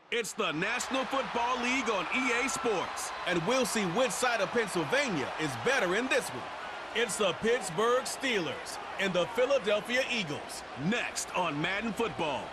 It's the National Football League on EA Sports, and we'll see which side of Pennsylvania is better in this one. It's the Pittsburgh Steelers and the Philadelphia Eagles, next on Madden Football.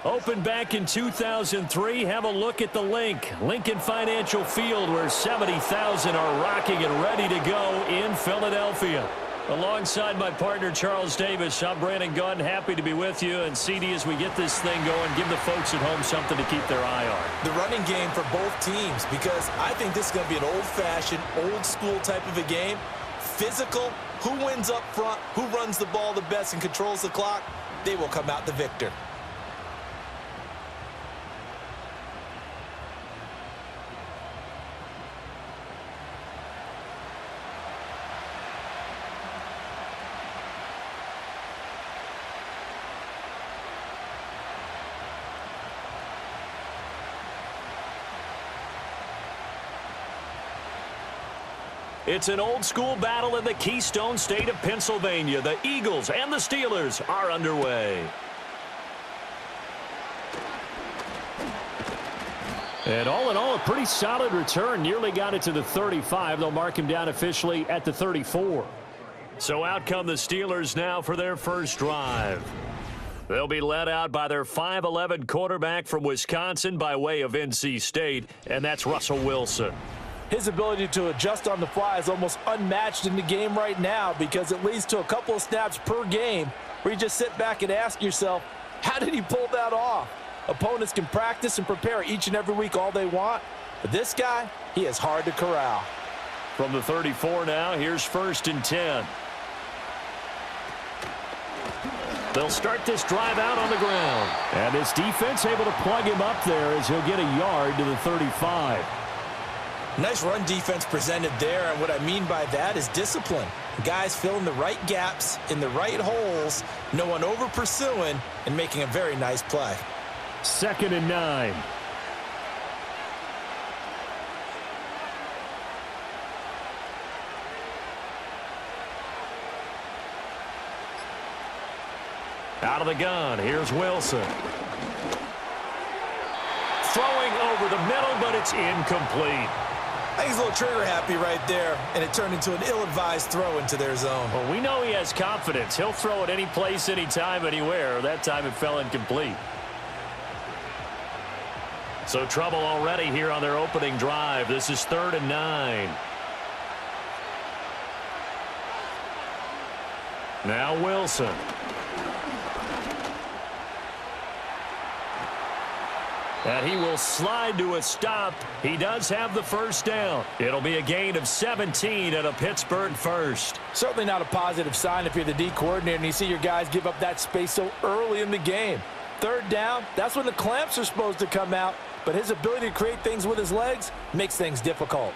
Opened back in 2003, have a look at the Lincoln Financial Field, where 70,000 are rocking and ready to go in Philadelphia. Alongside my partner, Charles Davis, I'm Brandon Gunn, happy to be with you. And CD, as we get this thing going, give the folks at home something to keep their eye on. The running game for both teams, because I think this is going to be an old-fashioned, old-school type of a game. Physical, who wins up front, who runs the ball the best and controls the clock, they will come out the victor. It's an old-school battle in the Keystone State of Pennsylvania. The Eagles and the Steelers are underway. And all in all, a pretty solid return. Nearly got it to the 35. They'll mark him down officially at the 34. So out come the Steelers now for their first drive. They'll be led out by their 5'11" quarterback from Wisconsin by way of NC State, and that's Russell Wilson. His ability to adjust on the fly is almost unmatched in the game right now, because it leads to a couple of snaps per game where you just sit back and ask yourself, how did he pull that off? Opponents can practice and prepare each and every week all they want, but this guy, he is hard to corral. From the 34 now, here's 1st and 10. They'll start this drive out on the ground. And his defense able to plug him up there as he'll get a yard to the 35. Nice run defense presented there, and what I mean by that is discipline. Guys filling the right gaps in the right holes, no one over pursuing, and making a very nice play. 2nd and 9. Out of the gun, here's Wilson. Throwing over the middle, but it's incomplete. I think he's a little trigger happy right there, and it turned into an ill-advised throw into their zone. Well, we know he has confidence. He'll throw it any place, anytime, anywhere. That time it fell incomplete. So trouble already here on their opening drive. This is 3rd and 9. Now Wilson. And he will slide to a stop. He does have the first down. It'll be a gain of 17 and a Pittsburgh first. Certainly not a positive sign if you're the D coordinator and you see your guys give up that space so early in the game. 3rd down, that's when the clamps are supposed to come out, but his ability to create things with his legs makes things difficult.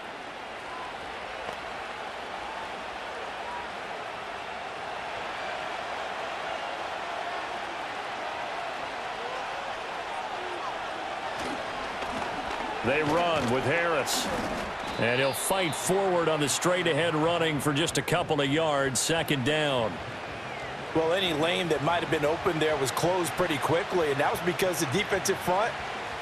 They run with Harris. And he'll fight forward on the straight-ahead running for just a couple of yards. 2nd down. Well, any lane that might have been open there was closed pretty quickly, and that was because the defensive front,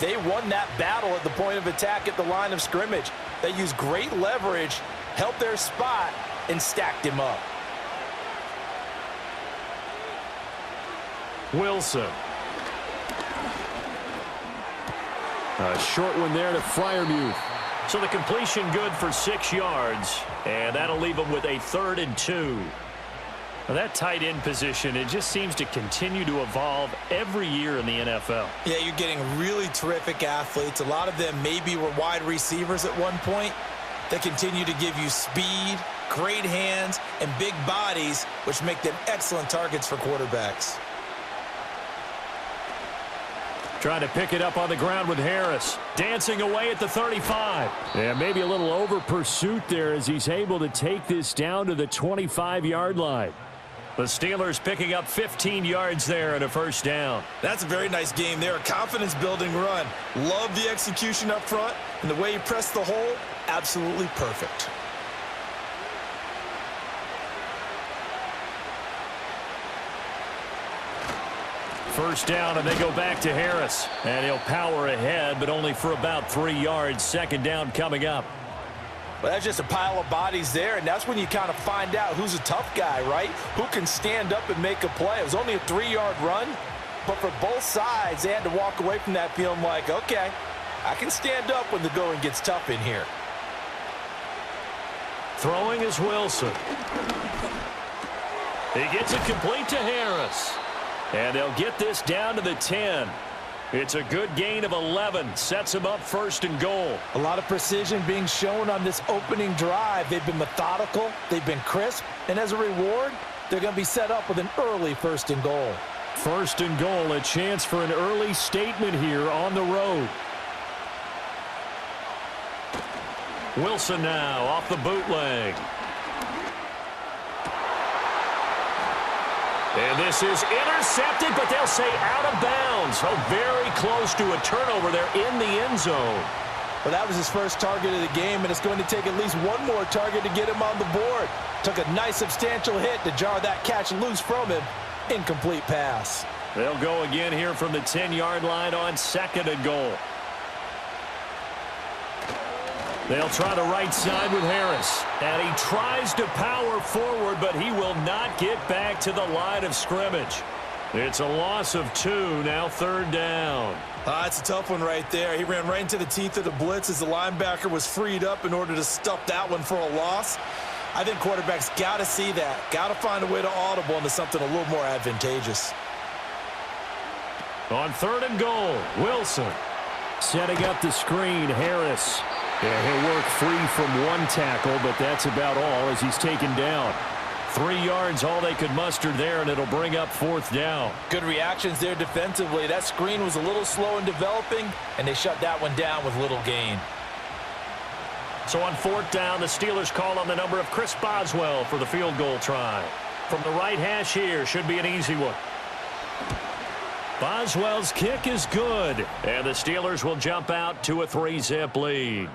they won that battle at the point of attack at the line of scrimmage. They used great leverage, helped their spot, and stacked him up. Wilson. A short one there to Freiermuth. So the completion good for 6 yards, and that'll leave them with a 3rd and 2. Now that tight end position, it just seems to continue to evolve every year in the NFL. Yeah, you're getting really terrific athletes. A lot of them maybe were wide receivers at one point. They continue to give you speed, great hands, and big bodies, which make them excellent targets for quarterbacks. Trying to pick it up on the ground with Harris. Dancing away at the 35. And maybe a little over pursuit there as he's able to take this down to the 25-yard line. The Steelers picking up 15 yards there and a first down. That's a very nice game there. A confidence-building run. Love the execution up front. And the way he pressed the hole, absolutely perfect. first down, and they go back to Harris. And he'll power ahead, but only for about 3 yards. Second down coming up. Well, that's just a pile of bodies there, and that's when you kind of find out who's a tough guy, right? Who can stand up and make a play. It was only a 3-yard run, but for both sides, they had to walk away from that feeling like, okay, I can stand up when the going gets tough in here. Throwing is Wilson. He gets it complete to Harris. And they'll get this down to the 10. It's a good gain of 11. Sets him up first and goal. A lot of precision being shown on this opening drive. They've been methodical. They've been crisp. And as a reward, they're going to be set up with an early first and goal. First and goal, a chance for an early statement here on the road. Wilson now off the bootleg. And this is intercepted, but they'll say out of bounds. Oh, very close to a turnover there in the end zone. Well, that was his first target of the game, and it's going to take at least one more target to get him on the board. Took a nice substantial hit to jar that catch loose from him. Incomplete pass. They'll go again here from the 10-yard line on second and goal. They'll try the right side with Harris. And he tries to power forward, but he will not get back to the line of scrimmage. It's a loss of 2, now third down. It's a tough one right there. He ran right into the teeth of the blitz as the linebacker was freed up in order to stuff that one for a loss. I think quarterbacks got to see that. Got to find a way to audible into something a little more advantageous. On third and goal, Wilson. Setting up the screen, Harris. Yeah, he'll work free from one tackle, but that's about all as he's taken down. 3 yards, all they could muster there, and it'll bring up fourth down. Good reactions there defensively. That screen was a little slow in developing, and they shut that one down with little gain. So on fourth down, the Steelers call on the number of Chris Boswell for the field goal try. From the right hash here, should be an easy one. Boswell's kick is good, and the Steelers will jump out to a 3-zip lead.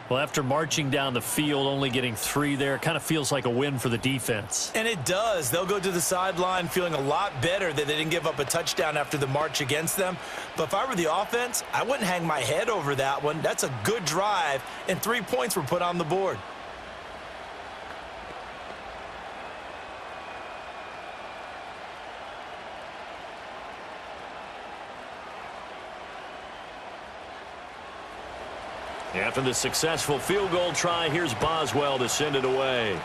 Well, after marching down the field, only getting 3 there, kind of feels like a win for the defense. And it does. They'll go to the sideline feeling a lot better that they didn't give up a touchdown after the march against them. But if I were the offense, I wouldn't hang my head over that one. That's a good drive, and 3 points were put on the board. After the successful field goal try, here's Boswell to send it away.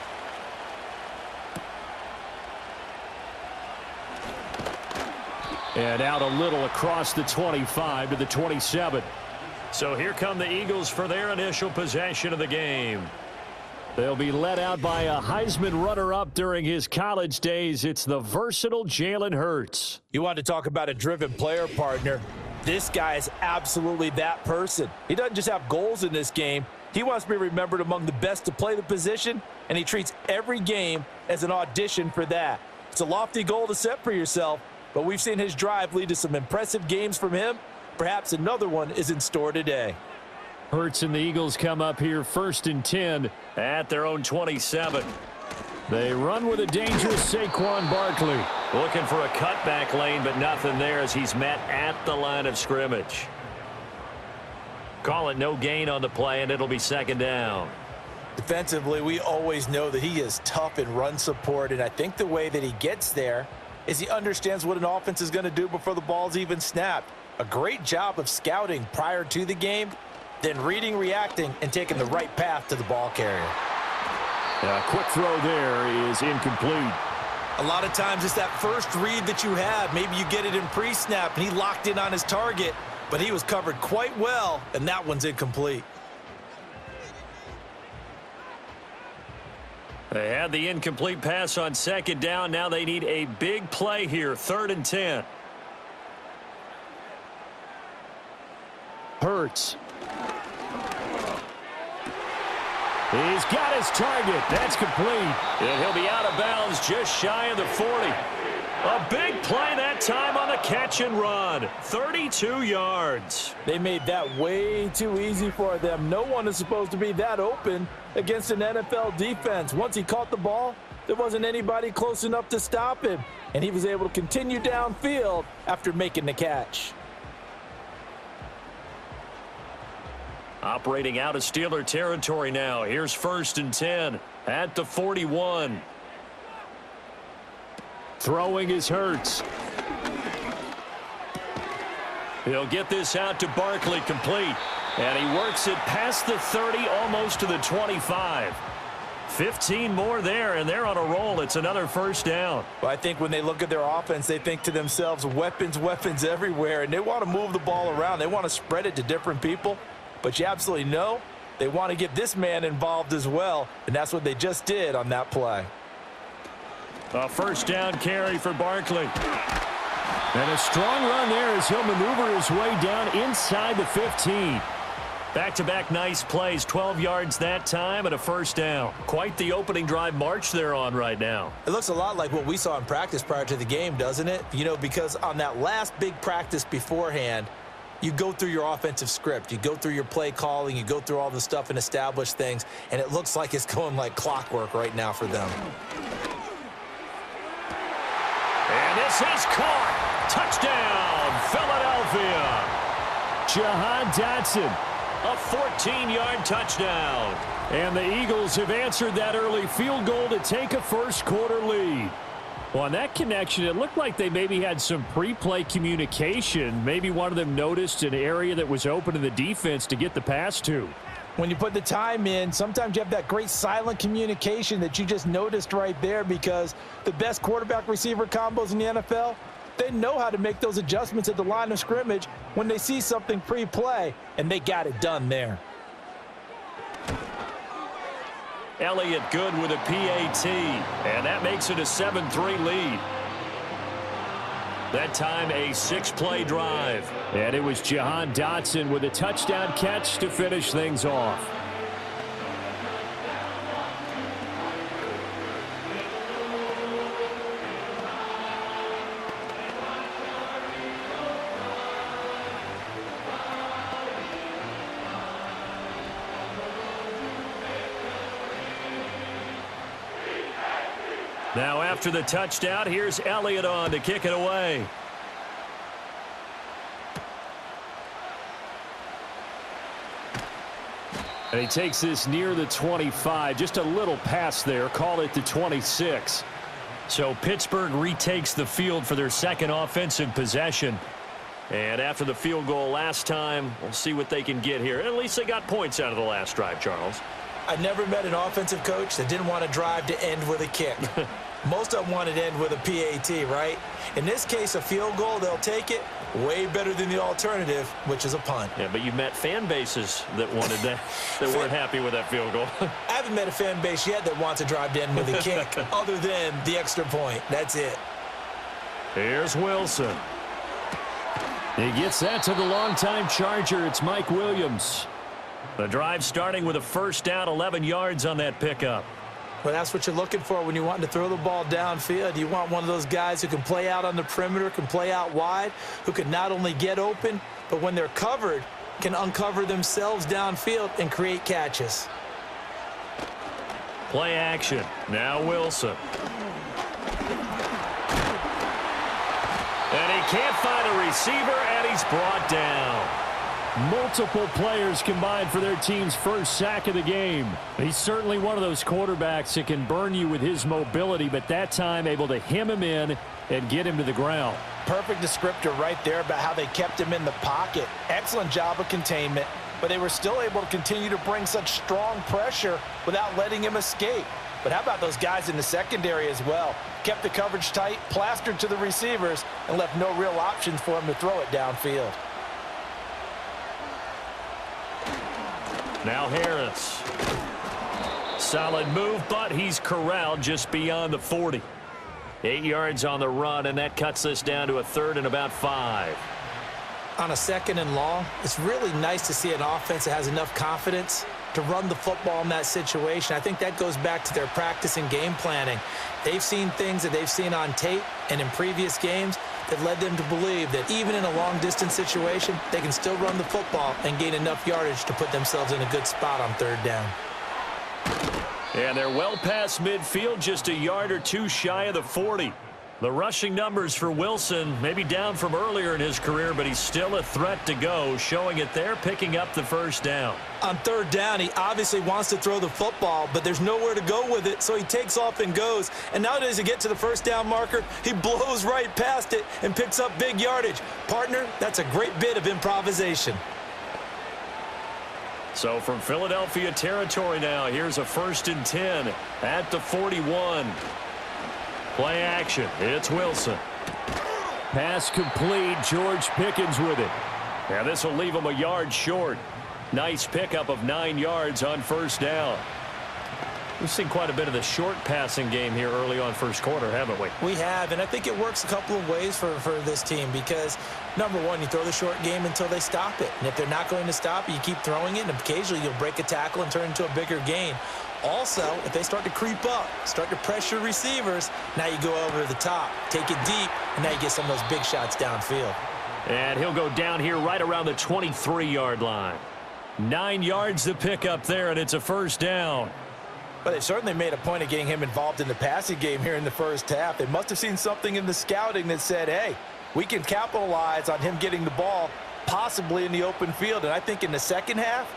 And out a little across the 25 to the 27. So here come the Eagles for their initial possession of the game. They'll be led out by a Heisman runner-up during his college days. It's the versatile Jalen Hurts. You want to talk about a driven player, partner. This guy is absolutely that person. He doesn't just have goals in this game. He wants to be remembered among the best to play the position, and he treats every game as an audition for that. It's a lofty goal to set for yourself, but we've seen his drive lead to some impressive games from him. Perhaps another one is in store today. Hurts and the Eagles come up here first and 10 at their own 27. They run with a dangerous Saquon Barkley. Looking for a cutback lane, but nothing there as he's met at the line of scrimmage. Call it no gain on the play, and it'll be second down. Defensively, we always know that he is tough in run support, and I think the way that he gets there is he understands what an offense is going to do before the ball's even snapped. A great job of scouting prior to the game, then reading, reacting, and taking the right path to the ball carrier. A quick throw there is incomplete. A lot of times it's that first read that you have. Maybe you get it in pre-snap, and he locked in on his target, but he was covered quite well, and that one's incomplete. They had the incomplete pass on second down. Now they need a big play here, third and 10. Hurts. He's got his target. That's complete. And he'll be out of bounds just shy of the 40. A big play that time on the catch and run. 32 yards. They made that way too easy for them. No one is supposed to be that open against an NFL defense. Once he caught the ball, there wasn't anybody close enough to stop him. and he was able to continue downfield after making the catch. Operating out of Steeler territory now. Here's 1st and 10 at the 41. Throwing is Hurts. He'll get this out to Barkley, complete. And he works it past the 30, almost to the 25. 15 more there, and they're on a roll. It's another 1st down. Well, I think when they look at their offense, they think to themselves, weapons, weapons everywhere, and they want to move the ball around. They want to spread it to different people, but you absolutely know they want to get this man involved as well, and that's what they just did on that play. A 1st down carry for Barkley. And a strong run there as he'll maneuver his way down inside the 15. Back-to-back nice plays, 12 yards that time and a 1st down. Quite the opening drive march they're on right now. It looks a lot like what we saw in practice prior to the game, doesn't it? You know, because on that last big practice beforehand, you go through your offensive script. You go through your play calling. You go through all the stuff and establish things. And it looks like it's going like clockwork right now for them. And this is caught. Touchdown, Philadelphia. Jahan Dotson. A 14-yard touchdown. And the Eagles have answered that early field goal to take a first-quarter lead. Well, on that connection, it looked like they maybe had some pre-play communication. Maybe one of them noticed an area that was open in the defense to get the pass to. When you put the time in, sometimes you have that great silent communication that you just noticed right there, because the best quarterback-receiver combos in the NFL, they know how to make those adjustments at the line of scrimmage when they see something pre-play, and they got it done there. Elliott good with a PAT, and that makes it a 7-3 lead. That time a 6-play drive. And it was Jahan Dotson with a touchdown catch to finish things off. Now after the touchdown, here's Elliott on to kick it away. And he takes this near the 25. Just a little pass there. Call it the 26. So Pittsburgh retakes the field for their second offensive possession. And after the field goal last time, we'll see what they can get here. At least they got points out of the last drive, Charles. I never met an offensive coach that didn't want to drive to end with a kick. Most of them wanted to end with a PAT, right? In this case, a field goal, they'll take it. Way better than the alternative, which is a punt. Yeah, but you met fan bases that wanted that, that weren't happy with that field goal. I haven't met a fan base yet that wants to drive to end with a kick other than the extra point. That's it. Here's Wilson. He gets that to the longtime Charger. It's Mike Williams. The drive starting with a 1st down, 11 yards on that pickup. Well, that's what you're looking for when you want to throw the ball downfield. You want one of those guys who can play out on the perimeter, can play out wide, who can not only get open, but when they're covered, can uncover themselves downfield and create catches. Play action. Now Wilson. And he can't find a receiver, and he's brought down. Multiple players combined for their team's first sack of the game. He's certainly one of those quarterbacks that can burn you with his mobility, but that time able to hem him in and get him to the ground. Perfect descriptor right there about how they kept him in the pocket. Excellent job of containment, but they were still able to continue to bring such strong pressure without letting him escape. But how about those guys in the secondary as well? Kept the coverage tight, plastered to the receivers, and left no real options for him to throw it downfield. Now Harris. Solid move, but he's corralled just beyond the 40. 8 yards on the run, and that cuts this down to a 3rd and about 5. On a 2nd and long, it's really nice to see an offense that has enough confidence to run the football in that situation. I think that goes back to their practice and game planning. They've seen things that they've seen on tape and in previous games that led them to believe that even in a long-distance situation, they can still run the football and gain enough yardage to put themselves in a good spot on 3rd down. And they're well past midfield, just a yard or two shy of the 40. The rushing numbers for Wilson, maybe down from earlier in his career, but he's still a threat to go, showing it there, picking up the first down. On third down, he obviously wants to throw the football, but there's nowhere to go with it, so he takes off and goes. And nowadays, to get to the first down marker, he blows right past it and picks up big yardage. Partner, that's a great bit of improvisation. So from Philadelphia territory now, here's a 1st and 10 at the 41. Play action. It's Wilson. Pass complete. George Pickens with it. Now this will leave him a yard short. Nice pickup of 9 yards on first down. We've seen quite a bit of the short passing game here early on first quarter, haven't we? We have, and I think it works a couple of ways for this team because, number one, you throw the short game until they stop it. And if they're not going to stop it, you keep throwing it, and occasionally you'll break a tackle and turn it into a bigger gain. Also, if they start to creep up, start to pressure receivers, now you go over the top, take it deep, and now you get some of those big shots downfield. And he'll go down here right around the 23-yard line. 9 yards to pick up there, and it's a first down. But they certainly made a point of getting him involved in the passing game here in the first half. They must have seen something in the scouting that said, hey, we can capitalize on him getting the ball possibly in the open field. And I think in the second half,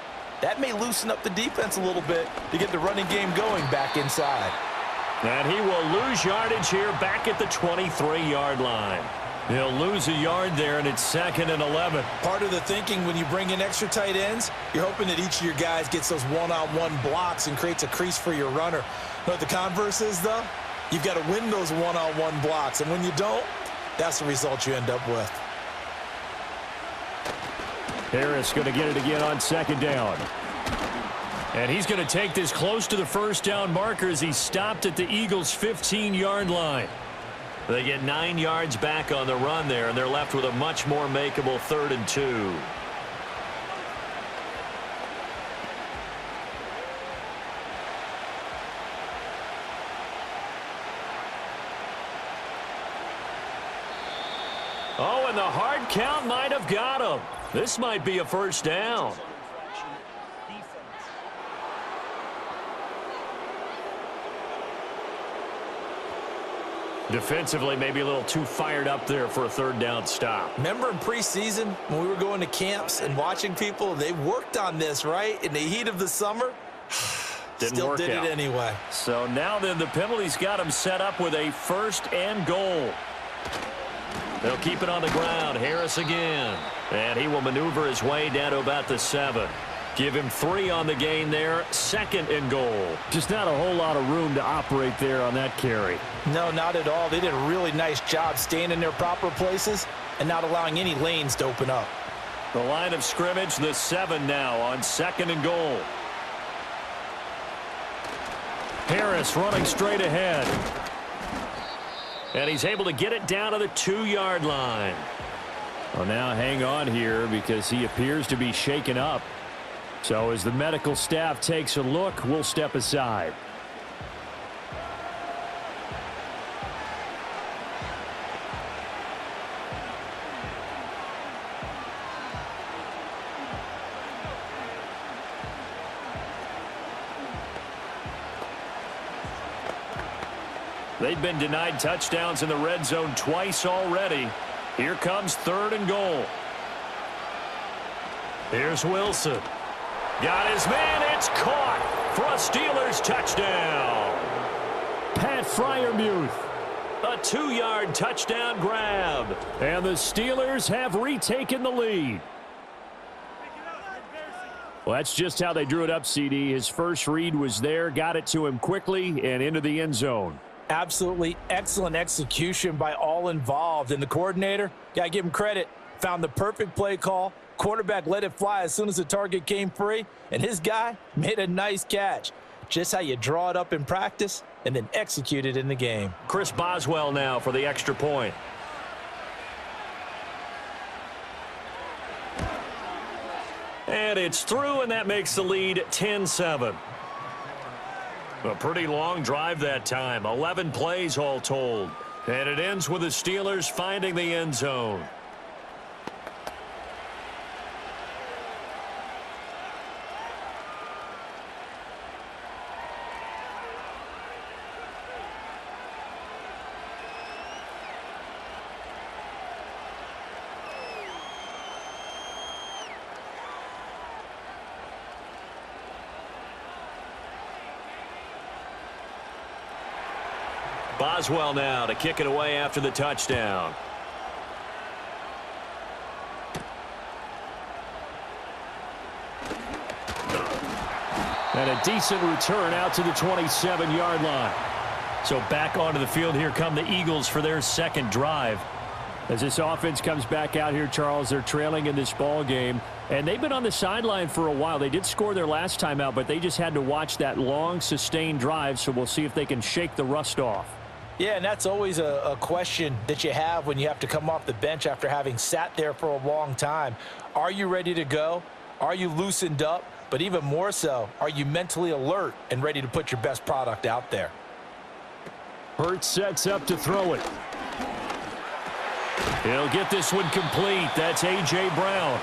that may loosen up the defense a little bit to get the running game going back inside. And he will lose yardage here back at the 23-yard line. He'll lose a yard there, and it's 2nd and 11. Part of the thinking when you bring in extra tight ends, you're hoping that each of your guys gets those one-on-one blocks and creates a crease for your runner. You know what the converse is, though? You've got to win those one-on-one blocks, and when you don't, that's the result you end up with. Harris going to get it again on 2nd down. And he's going to take this close to the first down marker as he stopped at the Eagles' 15-yard line. They get 9 yards back on the run there, and they're left with a much more makeable 3rd and 2. Oh, and the hard count might have got him. This might be a first down. Defensively, maybe a little too fired up there for a 3rd down stop. Remember in preseason when we were going to camps and watching people, they worked on this, right? In the heat of the summer, still did it anyway. So now then the penalty's got him set up with a 1st and goal. They'll keep it on the ground. Harris again. And he will maneuver his way down to about the 7. Give him 3 on the gain there. 2nd and goal. Just not a whole lot of room to operate there on that carry. No, not at all. They did a really nice job staying in their proper places and not allowing any lanes to open up. The line of scrimmage, the 7 now on 2nd and goal. Harris running straight ahead. And he's able to get it down to the 2-yard line. Well, now hang on here because he appears to be shaken up. So as the medical staff takes a look, we'll step aside. They've been denied touchdowns in the red zone twice already. Here comes 3rd and goal. Here's Wilson. Got his man. It's caught for a Steelers touchdown. Pat Freiermuth. A 2-yard touchdown grab. And the Steelers have retaken the lead. Well, that's just how they drew it up, CD. His first read was there, got it to him quickly, and into the end zone. Absolutely excellent execution by all involved. And the coordinator, got to give him credit, found the perfect play call. Quarterback let it fly as soon as the target came free, and his guy made a nice catch. Just how you draw it up in practice and then execute it in the game. Chris Boswell now for the extra point. And it's through, and that makes the lead 10-7. A pretty long drive that time. 11 plays all told. And it ends with the Steelers finding the end zone. Boswell now to kick it away after the touchdown. And a decent return out to the 27-yard line. So back onto the field, here come the Eagles for their second drive. As this offense comes back out here, Charles, they're trailing in this ball game. And they've been on the sideline for a while. They did score their last time out, but they just had to watch that long, sustained drive. So we'll see if they can shake the rust off. Yeah, and that's always a question that you have when you have to come off the bench after having sat there for a long time. Are you ready to go? Are you loosened up? But even more so, are you mentally alert and ready to put your best product out there? Hurts sets up to throw it. He'll get this one complete. That's A.J. Brown.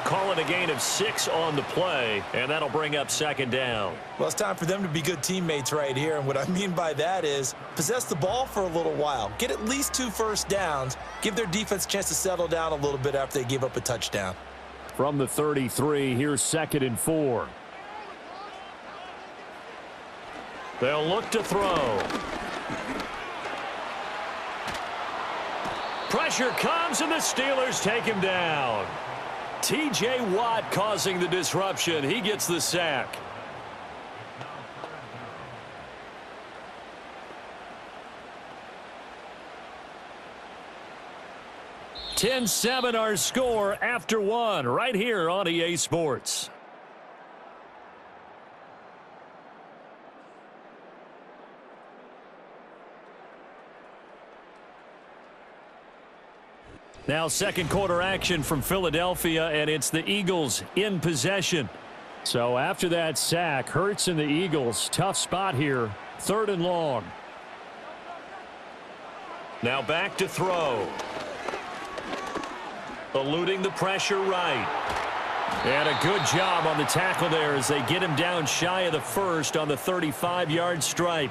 Call it a gain of 6 on the play, and that'll bring up second down. Well, it's time for them to be good teammates right here, and what I mean by that is possess the ball for a little while. Get at least 2 first downs. Give their defense a chance to settle down a little bit after they give up a touchdown. From the 33, here's 2nd and 4. They'll look to throw. Pressure comes, and the Steelers take him down. T.J. Watt causing the disruption. He gets the sack. "10-7 our score after 1 right here on EA Sports. Now second quarter action from Philadelphia, and it's the Eagles in possession. So after that sack, Hurts and the Eagles, tough spot here, 3rd and long. Now back to throw. Eluding the pressure right. And a good job on the tackle there as they get him down shy of the first on the 35-yard stripe.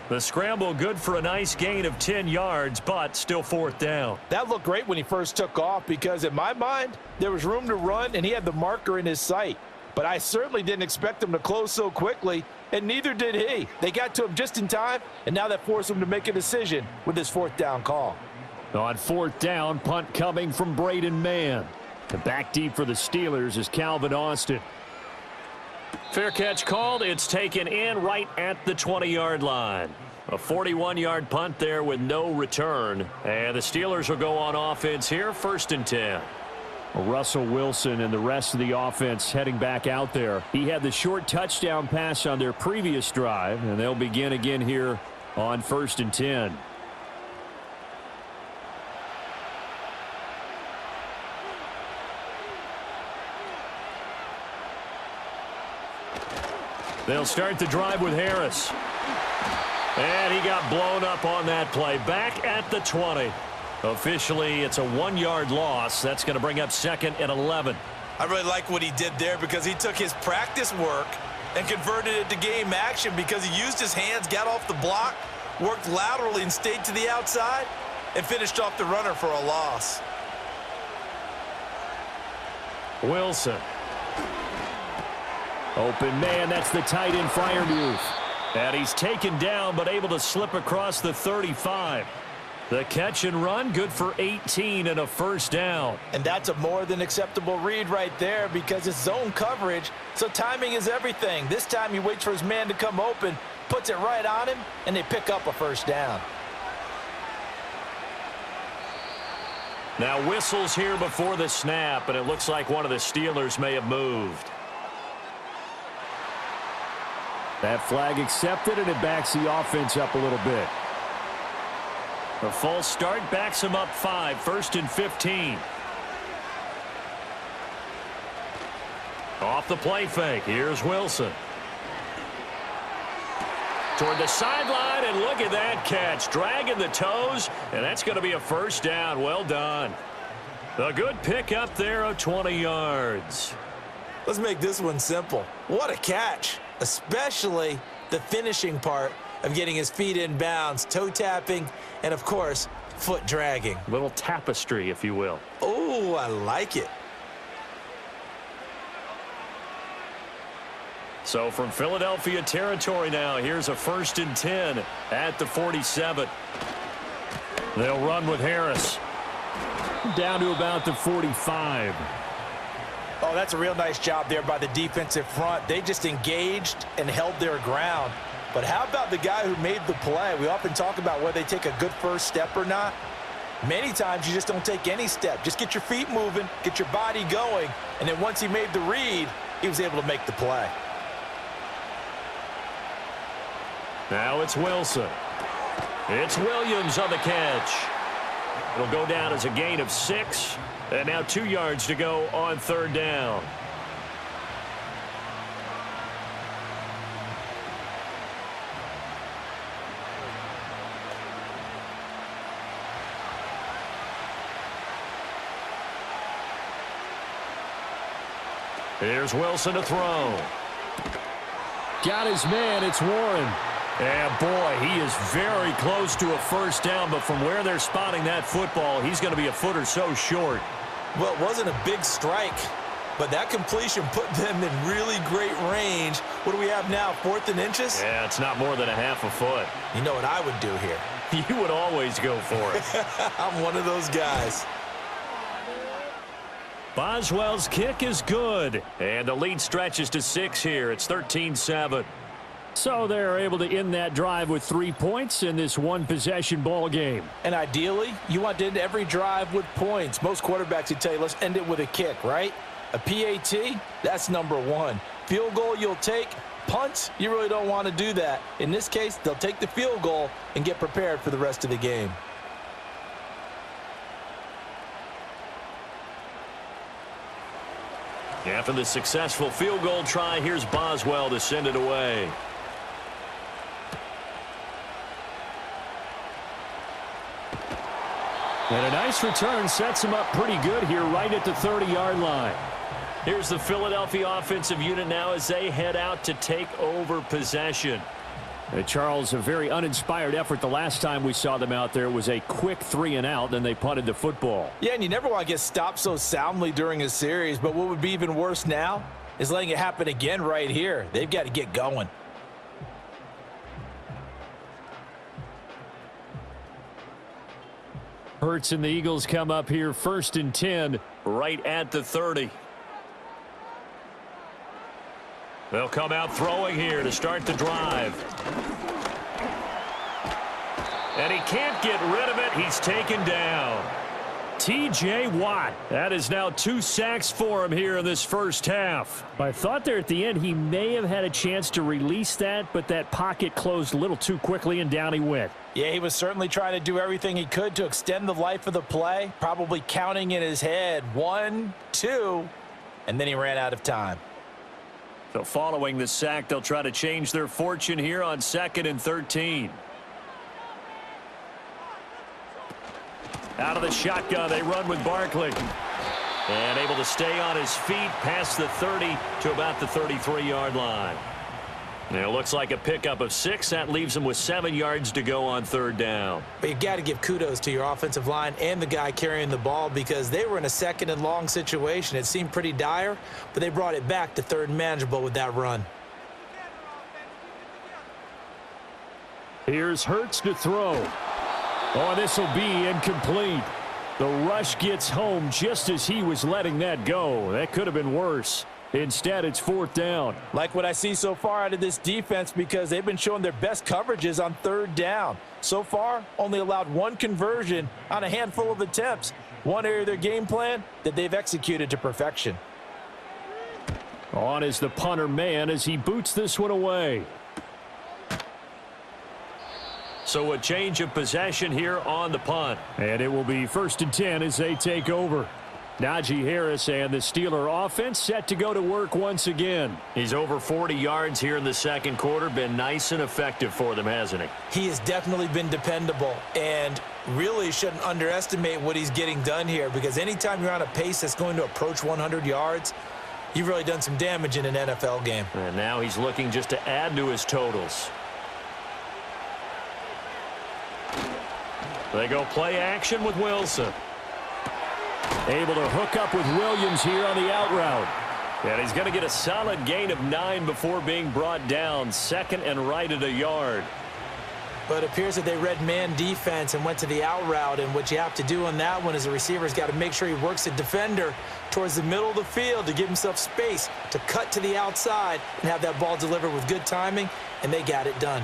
The scramble good for a nice gain of 10 yards, but still 4th down. That looked great when he first took off because in my mind, there was room to run and he had the marker in his sight. But I certainly didn't expect him to close so quickly, and neither did he. They got to him just in time, and now that forced him to make a decision with his 4th down call. On 4th down, punt coming from Braden Mann. The back deep for the Steelers is Calvin Austin. Fair catch called. It's taken in right at the 20-yard line. A 41-yard punt there with no return. And the Steelers will go on offense here, 1st and 10. Russell Wilson and the rest of the offense heading back out there. He had the short touchdown pass on their previous drive, and they'll begin again here on 1st and 10. They'll start the drive with Harris. And he got blown up on that play. Back at the 20. Officially, it's a 1-yard loss. That's going to bring up 2nd and 11. I really like what he did there because he took his practice work and converted it to game action because he used his hands, got off the block, worked laterally and stayed to the outside, and finished off the runner for a loss. Wilson. Open man, that's the tight end Freiermuth. And he's taken down but able to slip across the 35. The catch and run good for 18 and a 1st down. And that's a more than acceptable read right there because it's zone coverage, so timing is everything. This time he waits for his man to come open, puts it right on him, and they pick up a 1st down. Now whistles here before the snap, and it looks like one of the Steelers may have moved. That flag accepted, and it backs the offense up a little bit. The false start backs him up 5, 1st and 15. Off the play fake. Here's Wilson. Toward the sideline, and look at that catch. Dragging the toes, and that's going to be a 1st down. Well done. A good pick up there of 20 yards. Let's make this one simple. What a catch, especially the finishing part of getting his feet in bounds, toe tapping, and of course, foot dragging. A little tapestry, if you will. Oh, I like it. So from Philadelphia territory now, here's a 1st and 10 at the 47. They'll run with Harris. Down to about the 45. Oh, that's a real nice job there by the defensive front. They just engaged and held their ground. But how about the guy who made the play? We often talk about whether they take a good first step or not. Many times you just don't take any step. Just get your feet moving, get your body going, and then once he made the read, he was able to make the play. Now it's Wilson. It's Williams on the catch. It'll go down as a gain of 6. And now 2 yards to go on 3rd down. Here's Wilson to throw. Got his man. It's Warren. And boy, he is very close to a 1st down, but from where they're spotting that football, he's going to be a foot or so short. Well, it wasn't a big strike, but that completion put them in really great range. What do we have now, 4th and inches? Yeah, it's not more than a half a foot. You know what I would do here? You would always go for it. I'm one of those guys. Boswell's kick is good, and the lead stretches to 6 here. It's 13-7. So they're able to end that drive with 3 points in this one-possession ball game. And ideally, you want to end every drive with points. Most quarterbacks would tell you, let's end it with a kick, right? A PAT, that's number 1. Field goal you'll take. Punts, you really don't want to do that. In this case, they'll take the field goal and get prepared for the rest of the game. After the successful field goal try, here's Boswell to send it away. And a nice return sets him up pretty good here right at the 30-yard line. Here's the Philadelphia offensive unit now as they head out to take over possession. Charles, a very uninspired effort the last time we saw them out there. It was a quick 3-and-out, then they punted the football. Yeah, and you never want to get stopped so soundly during a series, but what would be even worse now is letting it happen again right here. They've got to get going. Hurts and the Eagles come up here 1st and 10. Right at the 30. They'll come out throwing here to start the drive. And he can't get rid of it. He's taken down. T.J. Watt. That is now 2 sacks for him here in this first half. I thought there at the end he may have had a chance to release that, but that pocket closed a little too quickly and down he went. Yeah, he was certainly trying to do everything he could to extend the life of the play, probably counting in his head 1, 2, and then he ran out of time. So following the sack, they'll try to change their fortune here on 2nd and 13. Out of the shotgun, they run with Barkley. And able to stay on his feet past the 30 to about the 33-yard line. And it looks like a pickup of 6. That leaves them with 7 yards to go on 3rd down. But you've got to give kudos to your offensive line and the guy carrying the ball because they were in a 2nd and long situation. It seemed pretty dire, but they brought it back to 3rd and manageable with that run. Here's Hurts to throw. Oh, this will be incomplete. The rush gets home just as he was letting that go. That could have been worse. Instead, it's 4th down. Like what I see so far out of this defense because they've been showing their best coverages on 3rd down. So far, only allowed 1 conversion on a handful of attempts. One area of their game plan that they've executed to perfection. On is the punter man as he boots this one away. So a change of possession here on the punt. And it will be 1st and 10 as they take over. Najee Harris and the Steeler offense set to go to work once again. He's over 40 yards here in the 2nd quarter. Been nice and effective for them, hasn't he? He has definitely been dependable and really shouldn't underestimate what he's getting done here because anytime you're on a pace that's going to approach 100 yards, you've really done some damage in an NFL game. And now he's looking just to add to his totals. They go play action with Wilson. Able to hook up with Williams here on the out route. And he's going to get a solid gain of 9 before being brought down. 2nd and right at a yard. But it appears that they read man defense and went to the out route. And what you have to do on that one is the receiver's got to make sure he works the defender towards the middle of the field to give himself space to cut to the outside and have that ball delivered with good timing, and they got it done.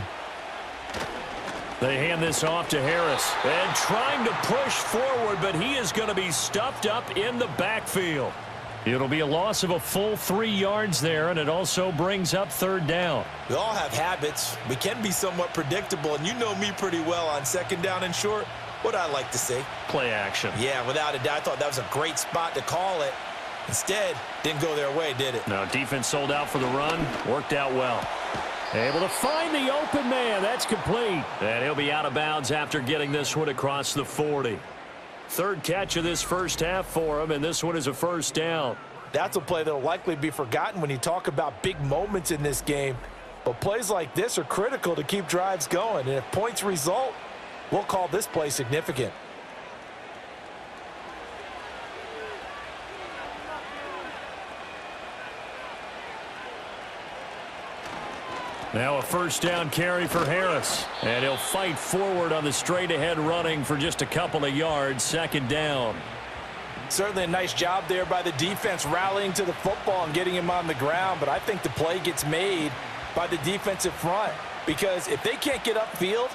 They hand this off to Harris. And trying to push forward, but he is going to be stuffed up in the backfield. It'll be a loss of a full 3 yards there, and it also brings up 3rd down. We all have habits. We can be somewhat predictable, and you know me pretty well on 2nd down and short. What I like to say? Play action. Yeah, without a doubt. I thought that was a great spot to call it. Instead, didn't go their way, did it? No, defense sold out for the run. Worked out well. Able to find the open man. That's complete. And he'll be out of bounds after getting this one across the 40. 3rd catch of this first half for him, and this one is a 1st down. That's a play that will likely be forgotten when you talk about big moments in this game. But plays like this are critical to keep drives going. And if points result, we'll call this play significant. Now a 1st down carry for Harris. And he'll fight forward on the straight-ahead running for just a couple of yards. 2nd down. Certainly a nice job there by the defense rallying to the football and getting him on the ground. But I think the play gets made by the defensive front. Because if they can't get upfield,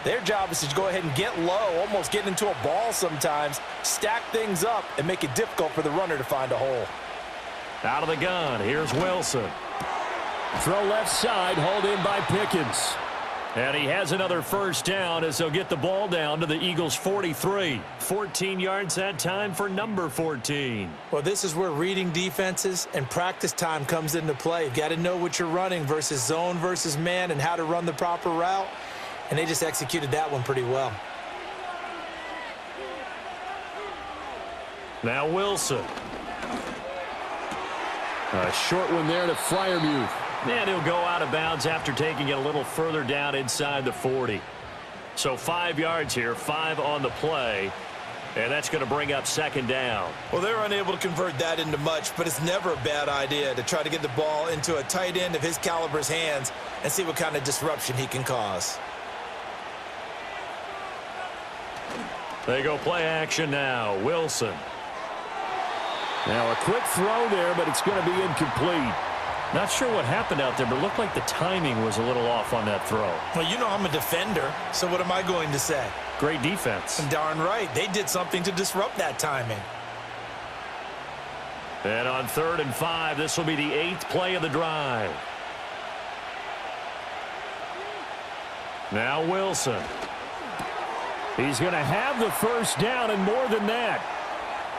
their job is to go ahead and get low, almost get into a ball sometimes, stack things up, and make it difficult for the runner to find a hole. Out of the gun, here's Wilson. Throw left side, hauled in by Pickens. And he has another 1st down as they'll get the ball down to the Eagles' 43. 14 yards that time for number 14. Well, this is where reading defenses and practice time comes into play. You've got to know what you're running versus zone versus man and how to run the proper route. And they just executed that one pretty well. Now Wilson. A short one there to Freiermuth. And he'll go out of bounds after taking it a little further down inside the 40. So 5 yards here, 5 on the play. And that's going to bring up 2nd down. Well, they're unable to convert that into much, but it's never a bad idea to try to get the ball into a tight end of his caliber's hands and see what kind of disruption he can cause. They go play action now. Wilson. Now a quick throw there, but it's going to be incomplete. Not sure what happened out there, but it looked like the timing was a little off on that throw. Well, you know I'm a defender, so what am I going to say? Great defense. Darn right. They did something to disrupt that timing. And on 3rd and 5, this will be the 8th play of the drive. Now Wilson. He's going to have the 1st down and more than that.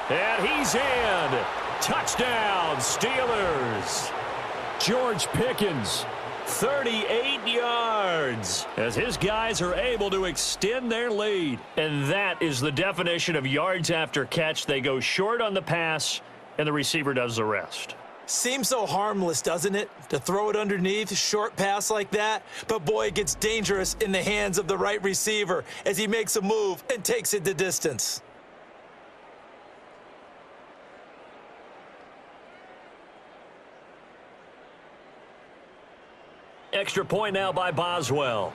And he's in. Touchdown, Steelers. George Pickens. 38 yards as his guys are able to extend their lead. And that is the definition of yards after catch. They go short on the pass, and the receiver does the rest. Seems so harmless, doesn't it, to throw it underneath, short pass like that? But, boy, it gets dangerous in the hands of the right receiver as he makes a move and takes it the distance. Extra point now by Boswell.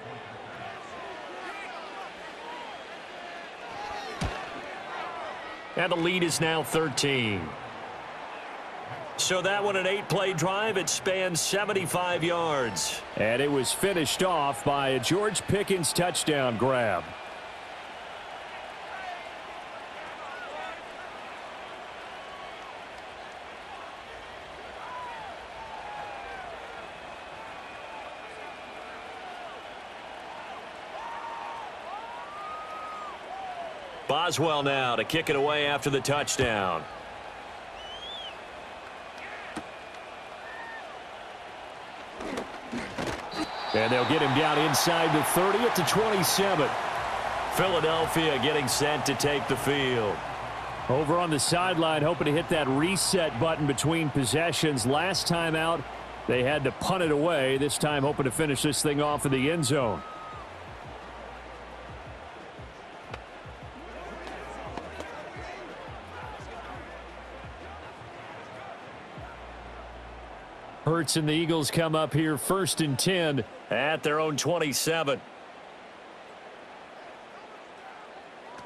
And the lead is now 13. So that one, an 8-play drive. It spans 75 yards. And it was finished off by a George Pickens touchdown grab. Boswell now to kick it away after the touchdown. And they'll get him down inside the 30 at the 27. Philadelphia getting set to take the field. Over on the sideline, hoping to hit that reset button between possessions. Last time out, they had to punt it away. This time, hoping to finish this thing off in the end zone. Hurts and the Eagles come up here 1st and 10 at their own 27.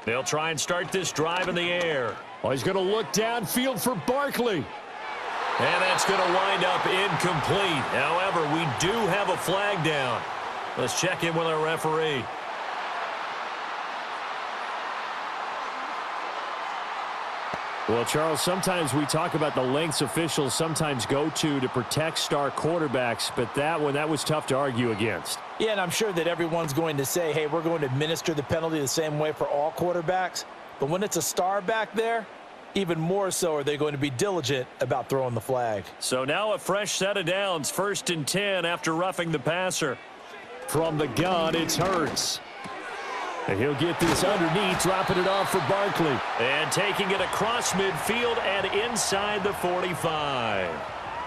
They'll try and start this drive in the air. Oh, he's going to look downfield for Barkley. And that's going to wind up incomplete. However, we do have a flag down. Let's check in with our referee. Well, Charles, sometimes we talk about the lengths officials sometimes go to protect star quarterbacks, but that was tough to argue against. Yeah, and I'm sure that everyone's going to say, hey, we're going to administer the penalty the same way for all quarterbacks. But when it's a star back there, even more so are they going to be diligent about throwing the flag. So now a fresh set of downs, 1st and 10 after roughing the passer. From the gun, it's Hurts. And he'll get this underneath, dropping it off for Barkley. And taking it across midfield and inside the 45.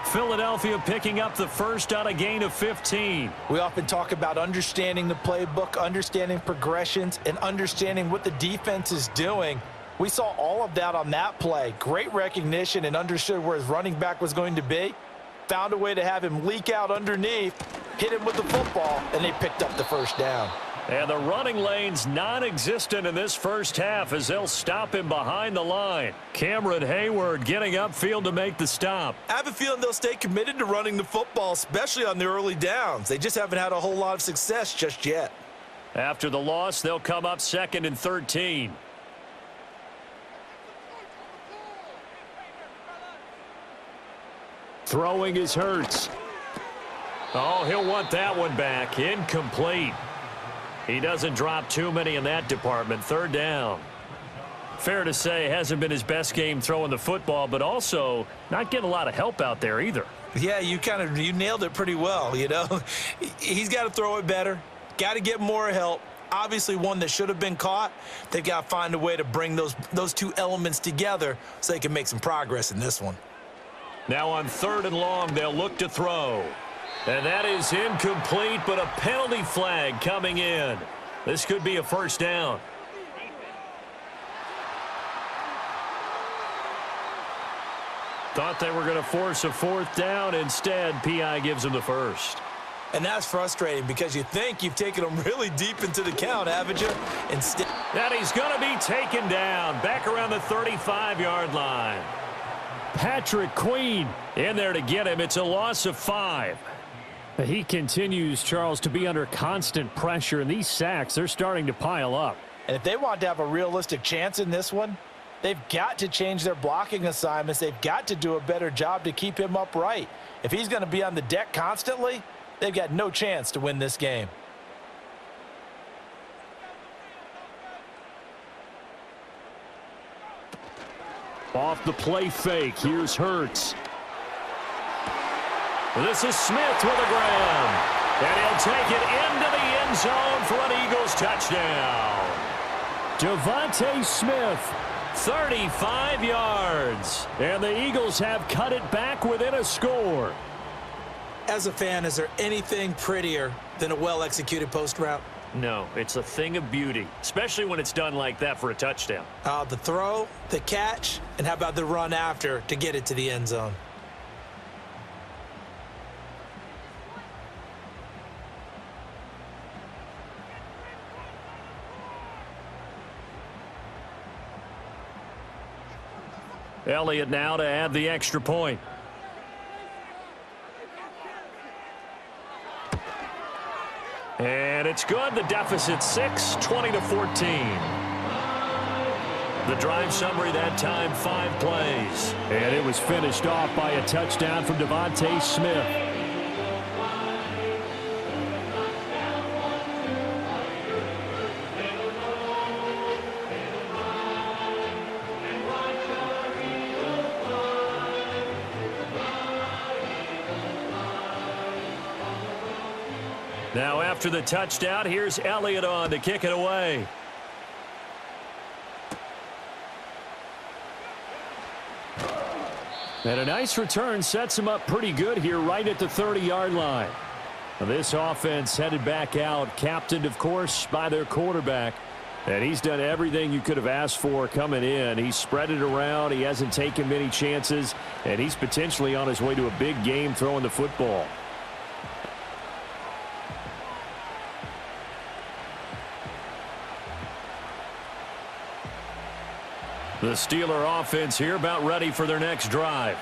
Philadelphia picking up the first on a gain of 15. We often talk about understanding the playbook, understanding progressions, and understanding what the defense is doing. We saw all of that on that play. Great recognition and understood where his running back was going to be. Found a way to have him leak out underneath, hit him with the football, and they picked up the first down. And the running lane's non-existent in this first half as they'll stop him behind the line. Cameron Hayward getting upfield to make the stop. I have a feeling they'll stay committed to running the football, especially on the early downs. They just haven't had a whole lot of success just yet. After the loss, they'll come up 2nd and 13. Throwing is Hurts. Oh, he'll want that one back. Incomplete. He doesn't drop too many in that department. 3rd down. Fair to say, hasn't been his best game throwing the football, but also not getting a lot of help out there either. Yeah, you nailed it pretty well, you know. He's got to throw it better. Got to get more help. Obviously one that should have been caught. They've got to find a way to bring those two elements together so they can make some progress in this one. Now on 3rd and long, they'll look to throw. And that is incomplete, but a penalty flag coming in. This could be a first down. Thought they were going to force a 4th down. Instead, PI gives them the first. And that's frustrating because you think you've taken them really deep into the count, haven't you? Instead, and he's going to be taken down back around the 35-yard line. Patrick Queen in there to get him. It's a loss of 5. He continues, Charles, to be under constant pressure, and these sacks, they're starting to pile up. And if they want to have a realistic chance in this one, they've got to change their blocking assignments. They've got to do a better job to keep him upright. If he's going to be on the deck constantly, they've got no chance to win this game. Off the play fake, here's Hurts. This is Smith with a grab. And he'll take it into the end zone for an Eagles touchdown. Devontae Smith, 35 yards. And the Eagles have cut it back within a score. As a fan, is there anything prettier than a well-executed post route? No, it's a thing of beauty, especially when it's done like that for a touchdown. The throw, the catch, and how about the run after to get it to the end zone? Elliott now to add the extra point. And it's good. The deficit 6, 20-14. The drive summary that time, 5 plays. And it was finished off by a touchdown from Devontae Smith. Now after the touchdown, here's Elliott on to kick it away. And a nice return sets him up pretty good here right at the 30-yard line. This offense headed back out, captained, of course, by their quarterback. And he's done everything you could have asked for coming in. He's spread it around. He hasn't taken many chances. And he's potentially on his way to a big game throwing the football. The Steeler offense here about ready for their next drive.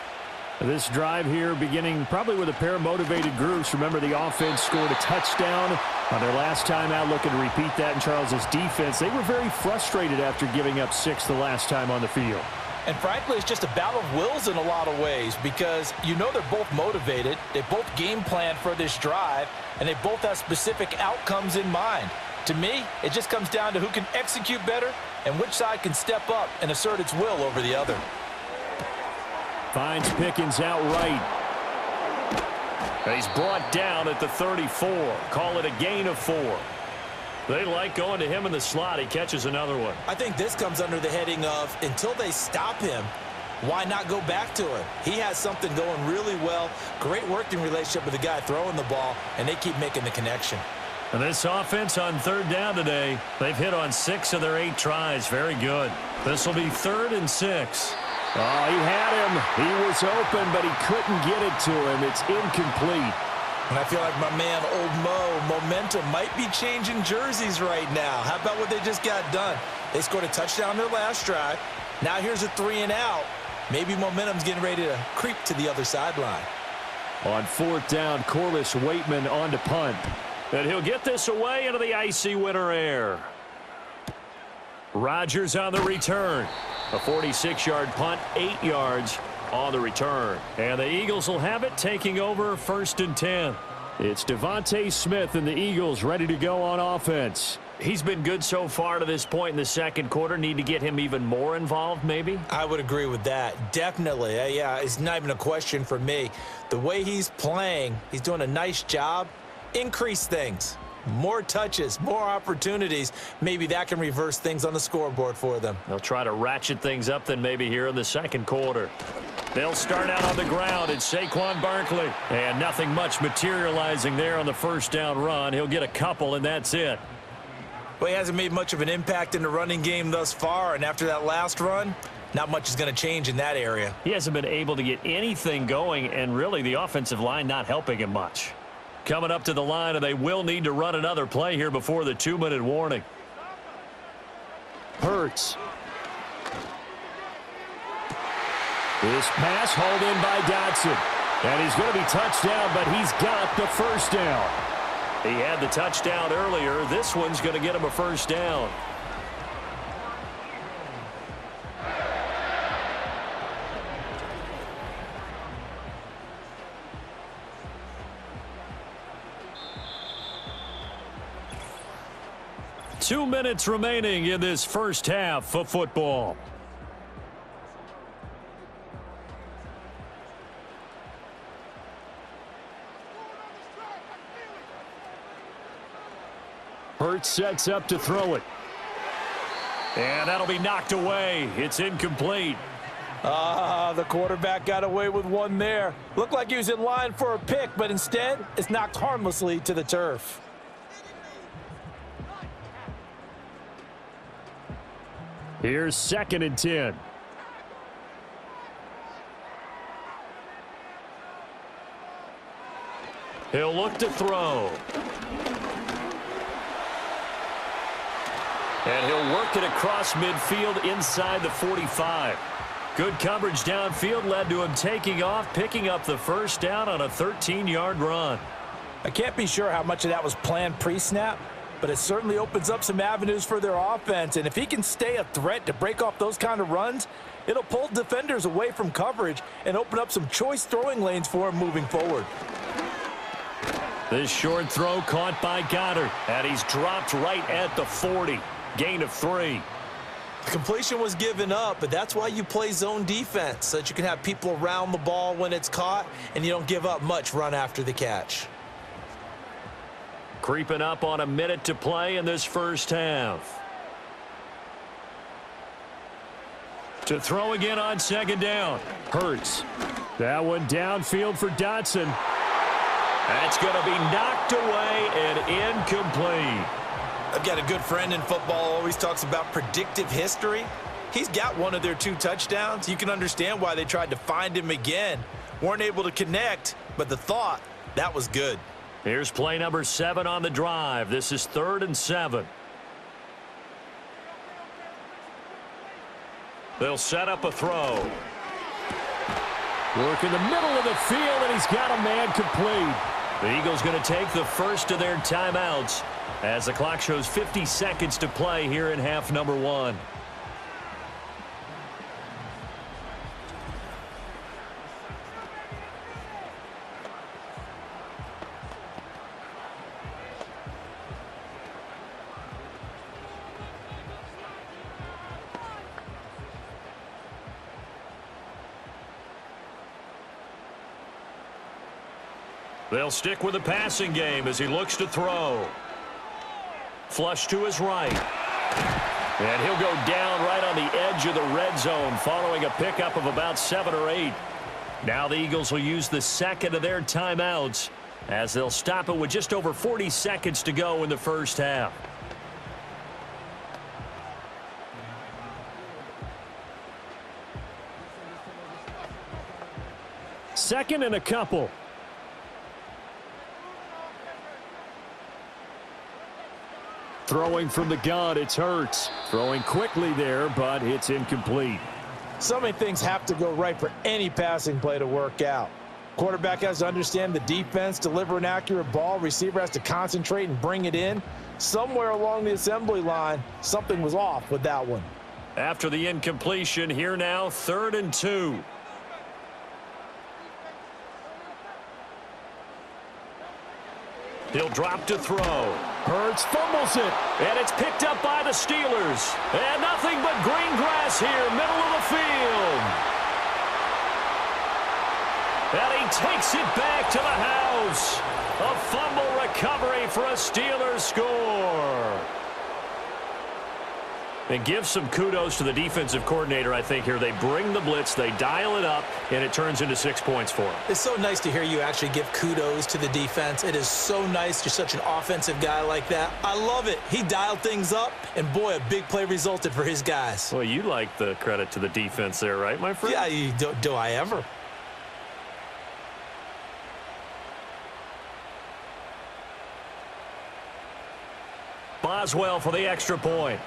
This drive here beginning probably with a pair of motivated groups. Remember, the offense scored a touchdown on their last time out, looking to repeat that in Charles's defense. They were very frustrated after giving up 6 the last time on the field. And frankly, it's just a battle of wills in a lot of ways because you know they're both motivated. They both game plan for this drive, and they both have specific outcomes in mind. To me, it just comes down to who can execute better and which side can step up and assert its will over the other. Finds Pickens outright. He's brought down at the 34. Call it a gain of 4. They like going to him in the slot. He catches another one. I think this comes under the heading of until they stop him, why not go back to him? He has something going really well. Great working relationship with the guy throwing the ball, and they keep making the connection. And this offense on 3rd down today, they've hit on 6 of their 8 tries. Very good. This will be 3rd and 6. Oh, he had him. He was open, but he couldn't get it to him. It's incomplete. And I feel like my man, Old Mo, momentum might be changing jerseys right now. How about what they just got done? They scored a touchdown their last drive. Now here's a 3 and out. Maybe momentum's getting ready to creep to the other sideline. On 4th down, Corliss Waitman on to punt. And he'll get this away into the icy winter air. Rodgers on the return. A 46-yard punt, 8 yards on the return. And the Eagles will have it, taking over 1st and 10. It's Devontae Smith and the Eagles ready to go on offense. He's been good so far to this point in the 2nd quarter. Need to get him even more involved, maybe? I would agree with that. Definitely. Yeah, it's not even a question for me. The way he's playing, he's doing a nice job. Increase things. More touches, more opportunities. Maybe that can reverse things on the scoreboard for them. They'll try to ratchet things up then maybe here in the 2nd quarter. They'll start out on the ground. It's Saquon Barkley. And nothing much materializing there on the 1st down run. He'll get a couple, and that's it. Well, he hasn't made much of an impact in the running game thus far, and after that last run, not much is going to change in that area. He hasn't been able to get anything going, and really the offensive line not helping him much. Coming up to the line, and they will need to run another play here before the 2-minute warning. Hurts. This pass hauled in by Dotson. And he's going to be touched down, but he's got the 1st down. He had the touchdown earlier. This one's going to get him a 1st down. Two minutes remaining in this first half of football. Hurts sets up to throw it. And that'll be knocked away. It's incomplete. The quarterback got away with one there. Looked like he was in line for a pick, but instead, it's knocked harmlessly to the turf. Here's 2nd and 10. He'll look to throw. And he'll work it across midfield inside the 45. Good coverage downfield led to him taking off, picking up the 1st down on a 13-yard run. I can't be sure how much of that was planned pre-snap, but it certainly opens up some avenues for their offense. And if he can stay a threat to break off those kind of runs, it'll pull defenders away from coverage and open up some choice throwing lanes for him moving forward. This short throw caught by Goddard, and he's dropped right at the 40. Gain of 3. The completion was given up, but that's why you play zone defense, so that you can have people around the ball when it's caught, and you don't give up much run after the catch. Creeping up on a minute to play in this first half. To throw again on 2nd down. Hurts. That one downfield for Dotson. That's going to be knocked away and incomplete. I've got a good friend in football, always talks about predictive history. He's got one of their 2 touchdowns. You can understand why they tried to find him again. Weren't able to connect, but the thought, that was good. Here's play number 7 on the drive. This is 3rd and 7. They'll set up a throw. Work in the middle of the field, and he's got a man complete. The Eagles going to take the first of their timeouts as the clock shows 50 seconds to play here in half number 1. They'll stick with the passing game as he looks to throw. Flush to his right. And he'll go down right on the edge of the red zone following a pickup of about 7 or 8. Now the Eagles will use the second of their timeouts as they'll stop it with just over 40 seconds to go in the first half. Second and a couple. Throwing from the gun, it's Hurts. Throwing quickly there, but it's incomplete. So many things have to go right for any passing play to work out. Quarterback has to understand the defense, deliver an accurate ball. Receiver has to concentrate and bring it in. Somewhere along the assembly line, something was off with that one. After the incompletion, here now, 3rd and 2. He'll drop to throw. Hurts fumbles it. And it's picked up by the Steelers. And nothing but green grass here, middle of the field. And he takes it back to the house. A fumble recovery for a Steelers score. And give some kudos to the defensive coordinator, I think, here. They bring the blitz, they dial it up, and it turns into 6 points for them. It's so nice to hear you actually give kudos to the defense. It is so nice. You're such an offensive guy like that. I love it. He dialed things up, and boy, a big play resulted for his guys. Well, you like the credit to the defense there, right, my friend? Yeah, do I ever? Boswell for the extra point.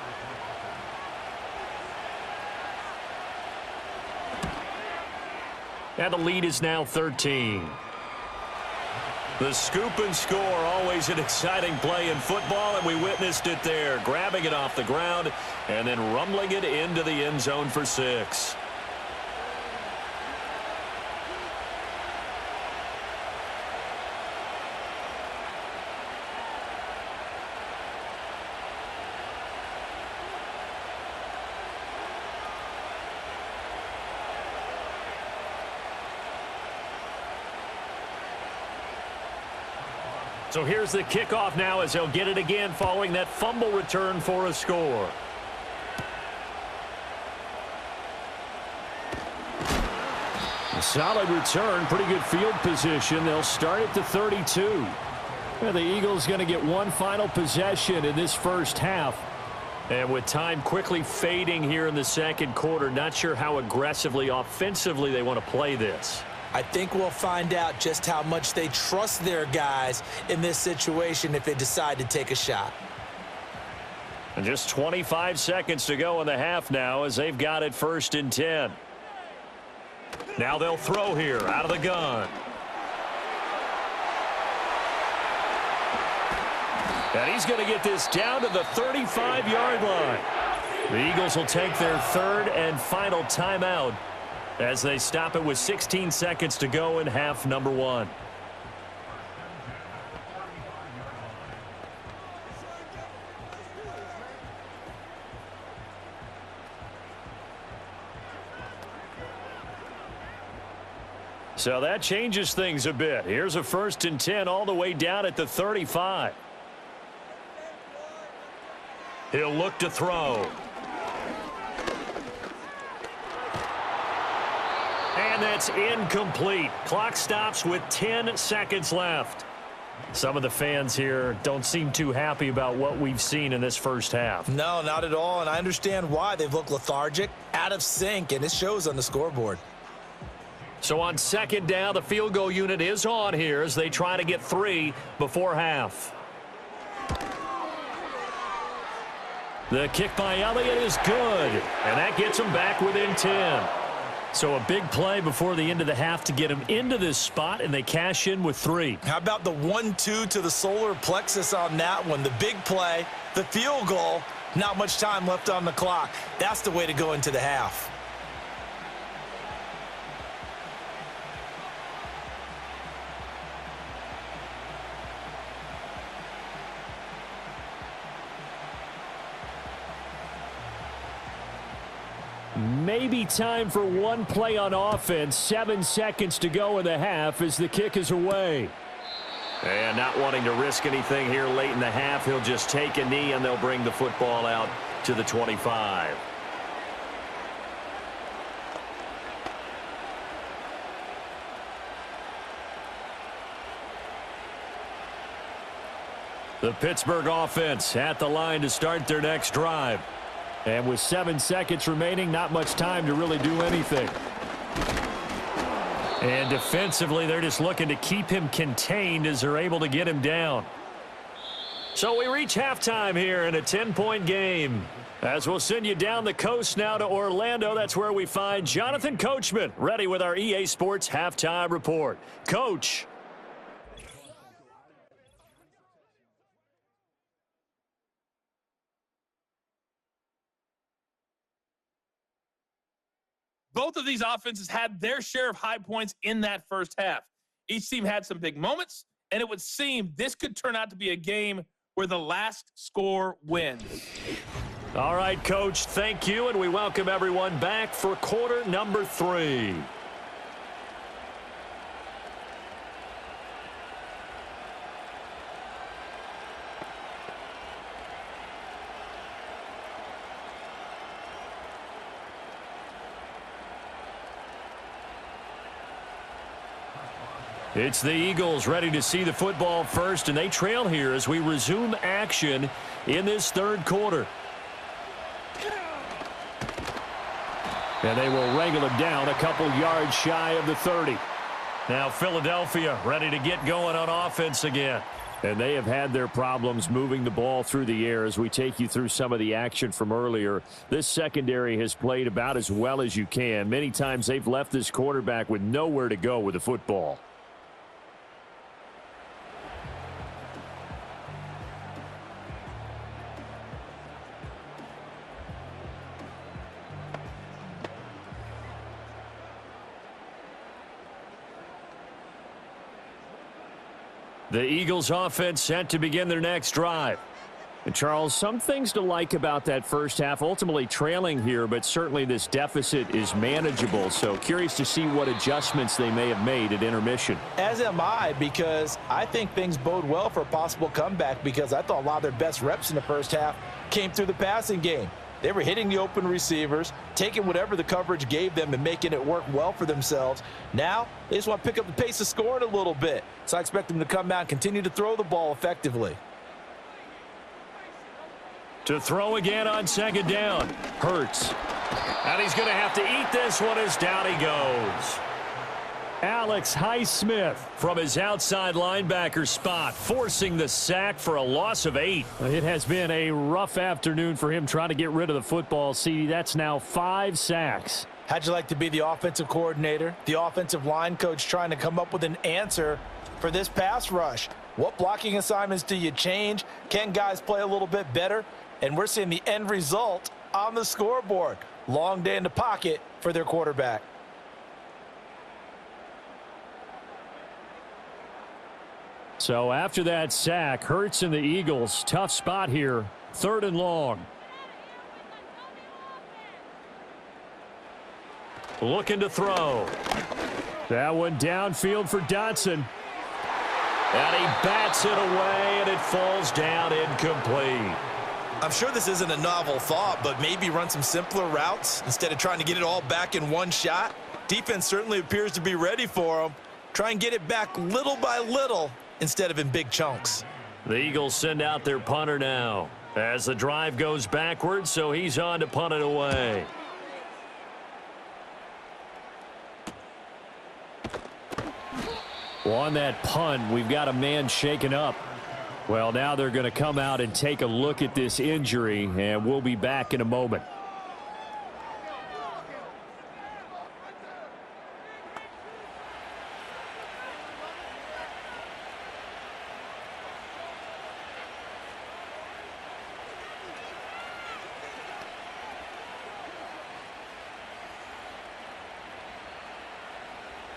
And the lead is now 13. The scoop and score, always an exciting play in football, and we witnessed it there, grabbing it off the ground and then rumbling it into the end zone for 6. So here's the kickoff now as they'll get it again following that fumble return for a score. A solid return, pretty good field position. They'll start at the 32. And the Eagles going to get one final possession in this first half. And with time quickly fading here in the second quarter, not sure how aggressively, offensively they want to play this. I think we'll find out just how much they trust their guys in this situation if they decide to take a shot. And just 25 seconds to go in the half now as they've got it 1st and 10. Now they'll throw here out of the gun. And he's going to get this down to the 35-yard line. The Eagles will take their 3rd and final timeout as they stop it with 16 seconds to go in half number 1. So that changes things a bit. Here's a 1st and 10 all the way down at the 35. He'll look to throw. And that's incomplete. Clock stops with 10 seconds left. Some of the fans here don't seem too happy about what we've seen in this first half. No, not at all, and I understand why. They've looked lethargic, out of sync, and it shows on the scoreboard. So on second down, the field goal unit is on here as they try to get 3 before half. The kick by Elliott is good, and that gets them back within 10. So a big play before the end of the half to get them into this spot, and they cash in with 3. How about the 1-2 to the solar plexus on that one? The big play, the field goal, not much time left on the clock. That's the way to go into the half. Maybe time for one play on offense. 7 seconds to go in the half as the kick is away. And not wanting to risk anything here late in the half, he'll just take a knee and they'll bring the football out to the 25. The Pittsburgh offense at the line to start their next drive. And with 7 seconds remaining, not much time to really do anything. And defensively, they're just looking to keep him contained as they're able to get him down. So we reach halftime here in a 10-point game. As we'll send you down the coast now to Orlando, that's where we find Jonathan Coachman ready with our EA Sports Halftime Report. Coach. Both of these offenses had their share of high points in that first half. Each team had some big moments, and it would seem this could turn out to be a game where the last score wins. All right, Coach, thank you, and we welcome everyone back for quarter number 3. It's the Eagles ready to see the football first, and they trail here as we resume action in this third quarter. And they will wrangle him down a couple yards shy of the 30. Now Philadelphia ready to get going on offense again. And they have had their problems moving the ball through the air as we take you through some of the action from earlier. This secondary has played about as well as you can. Many times they've left this quarterback with nowhere to go with the football. The Eagles offense set to begin their next drive. And Charles, some things to like about that first half. Ultimately trailing here, but certainly this deficit is manageable. So curious to see what adjustments they may have made at intermission. As am I, because I think things bode well for a possible comeback, because I thought a lot of their best reps in the first half came through the passing game. They were hitting the open receivers, taking whatever the coverage gave them and making it work well for themselves. Now, they just want to pick up the pace of scoring a little bit. So I expect them to come out and continue to throw the ball effectively. To throw again on second down. Hurts. And he's going to have to eat this one as down he goes. Alex Highsmith from his outside linebacker spot, forcing the sack for a loss of 8. It has been a rough afternoon for him trying to get rid of the football. See, that's now 5 sacks. How'd you like to be the offensive coordinator, the offensive line coach, trying to come up with an answer for this pass rush? What blocking assignments do you change? Can guys play a little bit better? And we're seeing the end result on the scoreboard. Long day in the pocket for their quarterback. So after that sack, Hurts and the Eagles, tough spot here, 3rd and long. Looking to throw. That one downfield for Dotson. And he bats it away, and it falls down incomplete. I'm sure this isn't a novel thought, but maybe run some simpler routes instead of trying to get it all back in one shot. Defense certainly appears to be ready for them. Try and get it back little by little instead of in big chunks. The Eagles send out their punter now as the drive goes backwards, so he's on to punt it away. Well, on that punt, we've got a man shaken up. Well, now they're going to come out and take a look at this injury, and we'll be back in a moment.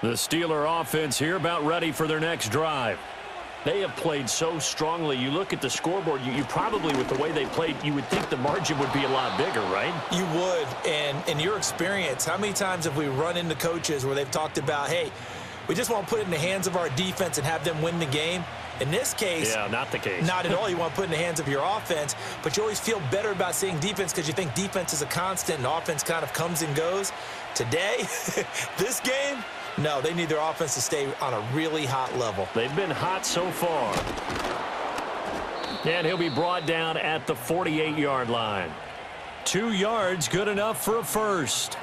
The Steeler offense here about ready for their next drive. They have played so strongly. You look at the scoreboard, you probably, with the way they played, you would think the margin would be a lot bigger, right? You would. And in your experience, how many times have we run into coaches where they've talked about, hey, we just want to put it in the hands of our defense and have them win the game? In this case, yeah, not the case. Not at all. You want to put it in the hands of your offense, but you always feel better about seeing defense because you think defense is a constant and offense kind of comes and goes. Today, this game, no, they need their offense to stay on a really hot level. They've been hot so far. And he'll be brought down at the 48-yard line. 2 yards, good enough for a first.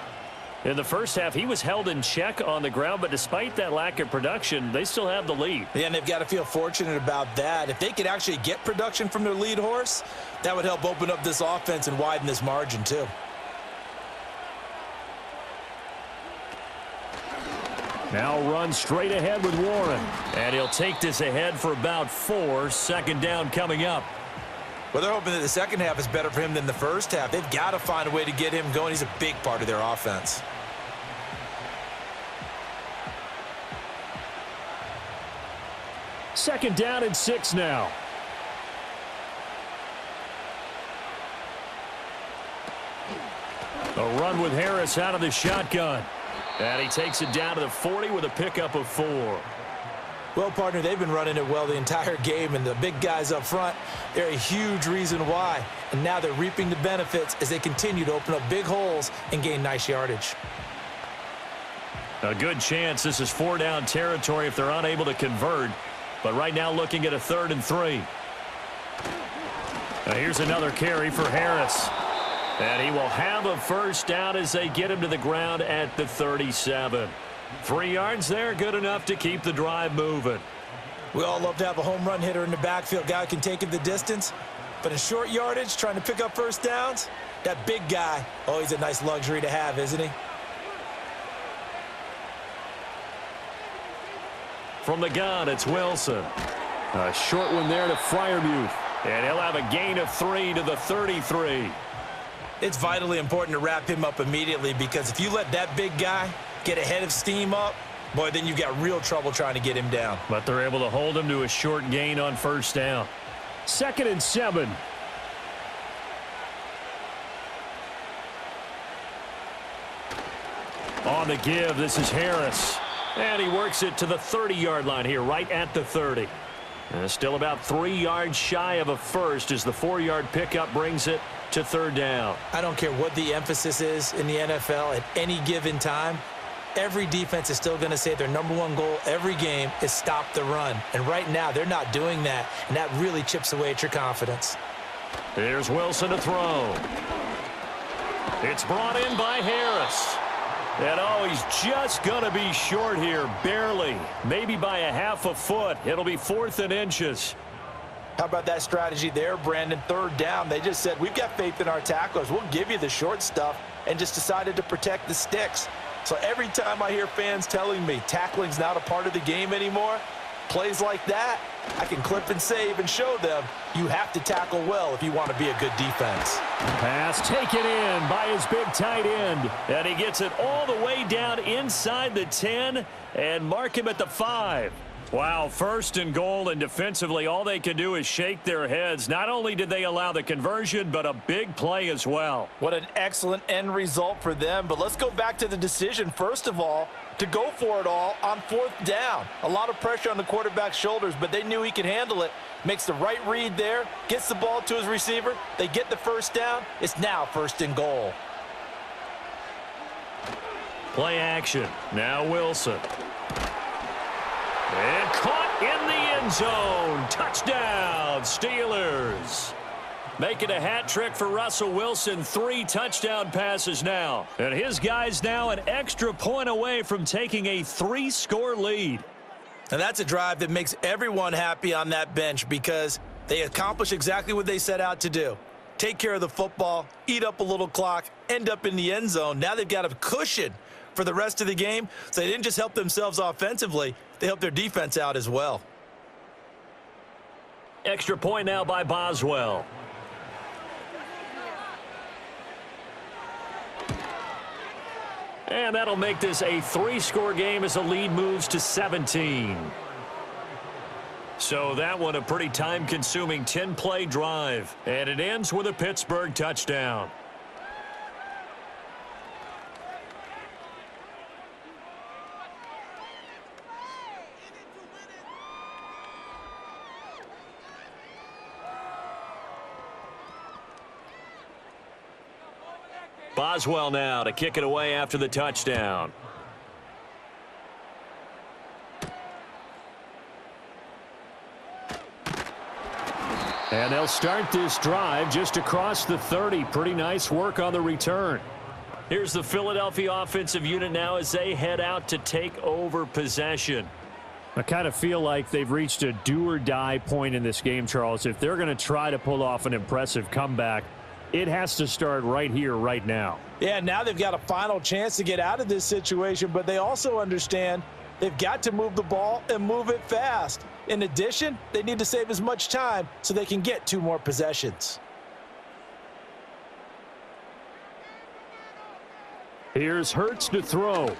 In the first half, he was held in check on the ground, but despite that lack of production, they still have the lead. Yeah, and they've got to feel fortunate about that. If they could actually get production from their lead horse, that would help open up this offense and widen this margin too. Now run straight ahead with Warren. And he'll take this ahead for about 4. Second down coming up. Well, they're hoping that the second half is better for him than the first half. They've got to find a way to get him going. He's a big part of their offense. Second down and 6 now. A run with Harris out of the shotgun. And he takes it down to the 40 with a pickup of 4. Well, partner, they've been running it well the entire game, and the big guys up front, they're a huge reason why. And now they're reaping the benefits as they continue to open up big holes and gain nice yardage. A good chance this is 4-down territory if they're unable to convert. But right now looking at a 3rd and 3. Now here's another carry for Harris. And he will have a first down as they get him to the ground at the 37. 3 yards there, good enough to keep the drive moving. We all love to have a home run hitter in the backfield, guy who can take it the distance. But in short yardage, trying to pick up first downs, that big guy, oh, he's a nice luxury to have, isn't he? From the gun, it's Wilson. A short one there to Freiermuth. And he'll have a gain of 3 to the 33. It's vitally important to wrap him up immediately because if you let that big guy get ahead of steam up, boy, then you've got real trouble trying to get him down. But they're able to hold him to a short gain on first down. 2nd and 7. On the give, this is Harris. And he works it to the 30-yard line here, right at the 30. And still about 3 yards shy of a first as the 4-yard pickup brings it to 3rd down. I don't care what the emphasis is in the NFL at any given time. Every defense is still going to say their #1 goal every game is stop the run. And right now, they're not doing that, and that really chips away at your confidence. Here's Wilson to throw. It's brought in by Harris. And, oh, he's just going to be short here, barely. Maybe by a half a foot. It'll be 4th and inches. How about that strategy there, Brandon? 3rd down. They just said, we've got faith in our tacklers. We'll give you the short stuff, and just decided to protect the sticks. So every time I hear fans telling me tackling's not a part of the game anymore, plays like that, I can clip and save and show them you have to tackle well if you want to be a good defense. Pass taken in by his big tight end. And he gets it all the way down inside the 10 and mark him at the 5. Wow, 1st and goal, and defensively all they can do is shake their heads. Not only did they allow the conversion, but a big play as well. What an excellent end result for them. But let's go back to the decision, first of all, to go for it all on 4th down. A lot of pressure on the quarterback's shoulders, but they knew he could handle it. Makes the right read there, gets the ball to his receiver. They get the first down. It's now 1st and goal. Play action. Now Wilson. And caught in the end zone. Touchdown, Steelers. Making a hat trick for Russell Wilson. 3 touchdown passes now. And his guys now an extra point away from taking a 3-score lead. And that's a drive that makes everyone happy on that bench because they accomplish exactly what they set out to do. Take care of the football, eat up a little clock, end up in the end zone. Now they've got a cushion for the rest of the game. So they didn't just help themselves offensively, they helped their defense out as well. Extra point now by Boswell. And that'll make this a 3-score game as the lead moves to 17. So that one a pretty time-consuming 10-play drive. And it ends with a Pittsburgh touchdown. Boswell now to kick it away after the touchdown. And they'll start this drive just across the 30. Pretty nice work on the return. Here's the Philadelphia offensive unit now as they head out to take over possession. I kind of feel like they've reached a do-or-die point in this game, Charles. If they're going to try to pull off an impressive comeback, it has to start right here, right now. Yeah, now they've got a final chance to get out of this situation, but they also understand they've got to move the ball and move it fast. In addition, they need to save as much time so they can get 2 more possessions. Here's Hurts to throw.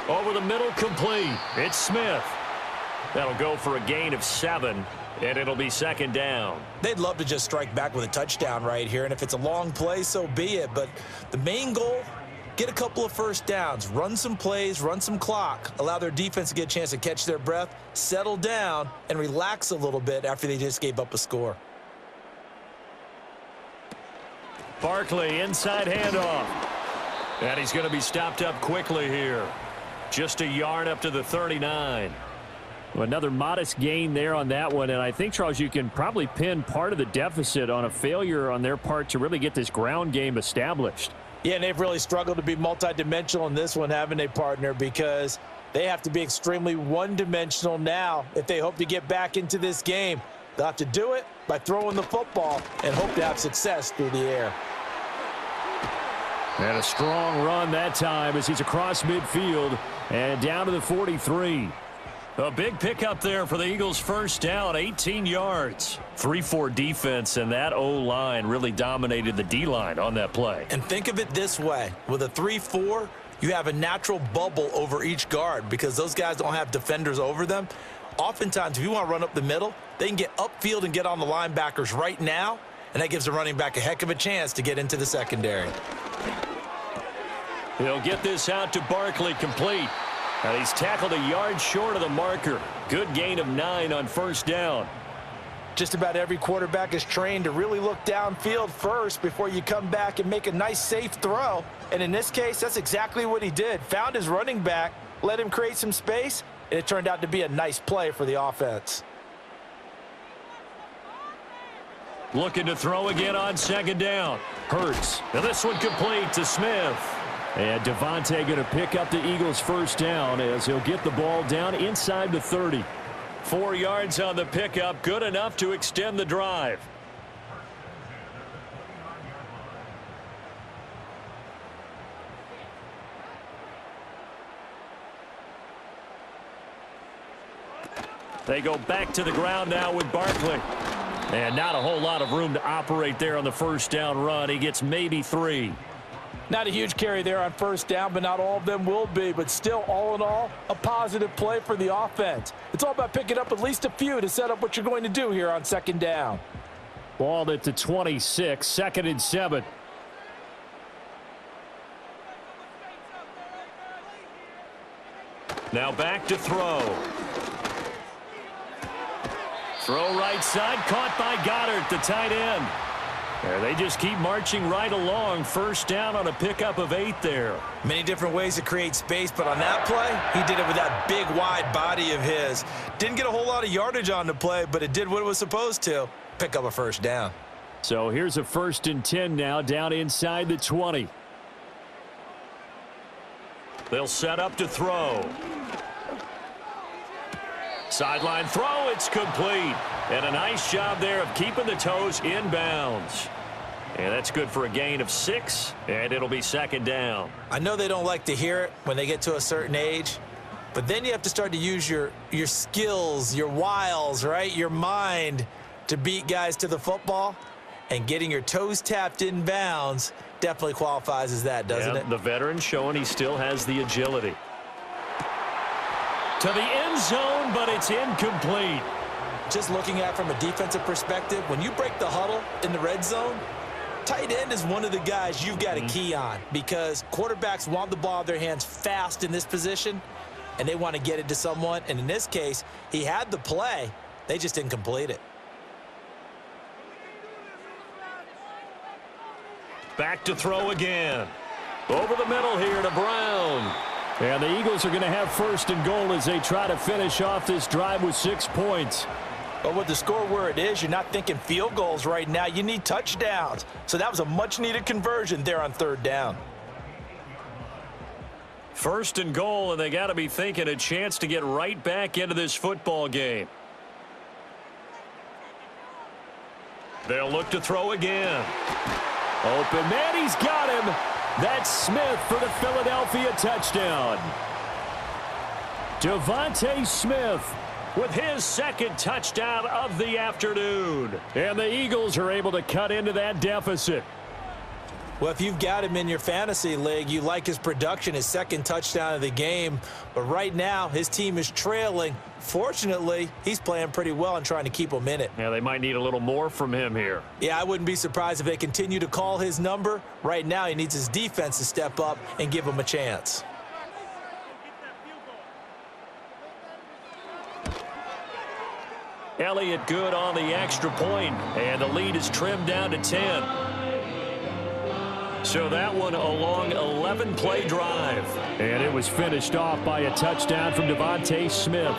Over the middle, complete. It's Smith. That'll go for a gain of 7, and it'll be second down. They'd love to just strike back with a touchdown right here, and if it's a long play, so be it. But the main goal, get a couple of first downs, run some plays, run some clock, allow their defense to get a chance to catch their breath, settle down, and relax a little bit after they just gave up a score. Barkley, inside handoff. And he's going to be stopped up quickly here. Just a yard up to the 39. Well, another modest gain there on that one, and I think, Charles, you can probably pin part of the deficit on a failure on their part to really get this ground game established. Yeah, and they've really struggled to be multidimensional in this one, haven't they, partner? Because they have to be extremely one-dimensional now if they hope to get back into this game. They'll have to do it by throwing the football and hope to have success through the air. And a strong run that time as he's across midfield and down to the 43. A big pickup there for the Eagles' first down, 18 yards. 3-4 defense, and that O-line really dominated the D-line on that play. And think of it this way. With a 3-4, you have a natural bubble over each guard because those guys don't have defenders over them. Oftentimes, if you want to run up the middle, they can get upfield and get on the linebackers right now, and that gives the running back a heck of a chance to get into the secondary. He'll get this out to Barkley, complete. And he's tackled a yard short of the marker. Good gain of 9 on first down. Just about every quarterback is trained to really look downfield first before you come back and make a nice, safe throw. And in this case, that's exactly what he did. Found his running back, let him create some space, and it turned out to be a nice play for the offense. Looking to throw again on second down. Hurts. And this one complete to Smith. And Devontae going to pick up the Eagles' first down as he'll get the ball down inside the 30. 4 yards on the pickup, good enough to extend the drive. They go back to the ground now with Barkley. And not a whole lot of room to operate there on the first down run. He gets maybe 3. Not a huge carry there on first down, but not all of them will be. But still, all in all, a positive play for the offense. It's all about picking up at least a few to set up what you're going to do here on second down. Ball at the 26, 2nd and 7. Now back to throw. Throw right side, caught by Goddard, the tight end. And they just keep marching right along. First down on a pickup of 8 there. Many different ways to create space, but on that play, he did it with that big, wide body of his. Didn't get a whole lot of yardage on the play, but it did what it was supposed to. Pick up a first down. So here's a 1st and 10 now, down inside the 20. They'll set up to throw. Sideline throw, it's complete. And a nice job there of keeping the toes inbounds. And that's good for a gain of 6, and it'll be 2nd down. I know they don't like to hear it when they get to a certain age, but then you have to start to use your skills, your wiles, right, your mind to beat guys to the football. And getting your toes tapped in bounds definitely qualifies as that, doesn't it? The veteran showing he still has the agility. To the end zone, but it's incomplete. Just looking at it from a defensive perspective, when you break the huddle in the red zone, tight end is one of the guys you've got to key on because quarterbacks want the ball in their hands fast in this position, and they want to get it to someone. And in this case, he had the play. They just didn't complete it. Back to throw again. Over the middle here to Brown. And the Eagles are going to have 1st and goal as they try to finish off this drive with 6 points. But with the score where it is, you're not thinking field goals right now. You need touchdowns. So that was a much-needed conversion there on 3rd down. 1st and goal, and they got to be thinking a chance to get right back into this football game. They'll look to throw again. Open man, he's got him. That's Smith for the Philadelphia touchdown. Devontae Smith with his 2nd touchdown of the afternoon. And the Eagles are able to cut into that deficit. Well, if you've got him in your fantasy league, you like his production, his 2nd touchdown of the game. But right now, his team is trailing. Fortunately, he's playing pretty well and trying to keep them in it. Yeah, they might need a little more from him here. Yeah, I wouldn't be surprised if they continue to call his number. Right now, he needs his defense to step up and give him a chance. Elliott good on the extra point, and the lead is trimmed down to 10. So that one a long 11-play drive. And it was finished off by a touchdown from Devontae Smith.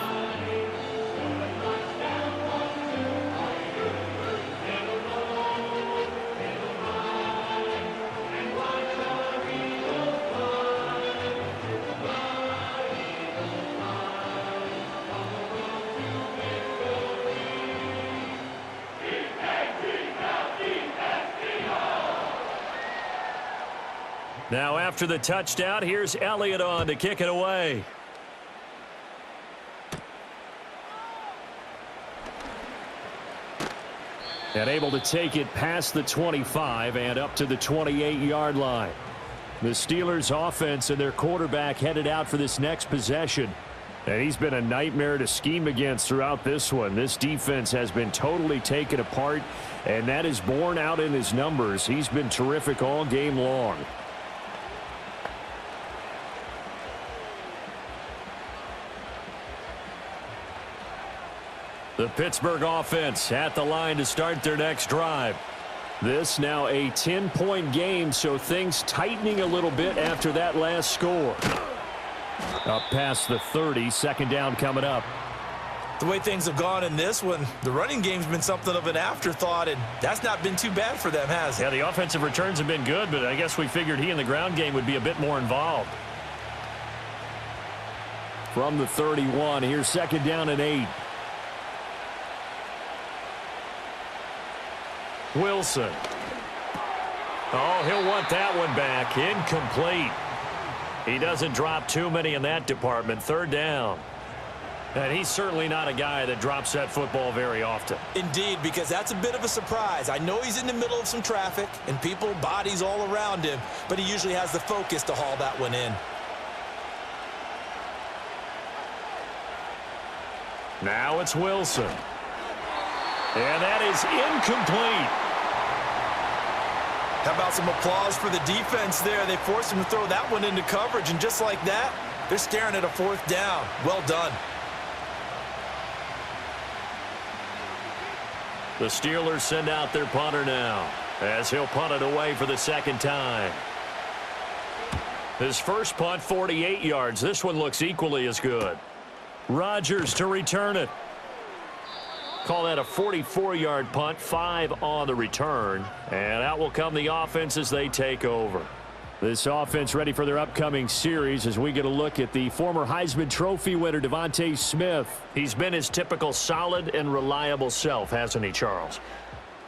Now after the touchdown, here's Elliott on to kick it away. And able to take it past the 25 and up to the 28-yard line. The Steelers offense and their quarterback headed out for this next possession. And he's been a nightmare to scheme against throughout this one. This defense has been totally taken apart, and that is borne out in his numbers. He's been terrific all game long. The Pittsburgh offense at the line to start their next drive. This now a 10-point game, so things tightening a little bit after that last score. Up past the 30, 2nd down coming up. The way things have gone in this one, the running game's been something of an afterthought, and that's not been too bad for them, has it? Yeah, the offensive returns have been good, but I guess we figured he in the ground game would be a bit more involved. From the 31, here's 2nd down and 8. Wilson. Oh, he'll want that one back. Incomplete. He doesn't drop too many in that department. 3rd down. And he's certainly not a guy that drops that football very often. Indeed, because that's a bit of a surprise. I know he's in the middle of some traffic and people, bodies all around him, but he usually has the focus to haul that one in. Now it's Wilson. And that is incomplete. How about some applause for the defense there? They forced him to throw that one into coverage, and just like that, they're staring at a 4th down. Well done. The Steelers send out their punter now. as he'll punt it away for the second time. His first punt, 48 yards. This one looks equally as good. Rodgers to return it. Call that a 44-yard punt, 5 on the return. And out will come the offense as they take over. This offense ready for their upcoming series as we get a look at the former Heisman Trophy winner, Devontae Smith. He's been his typical solid and reliable self, hasn't he, Charles?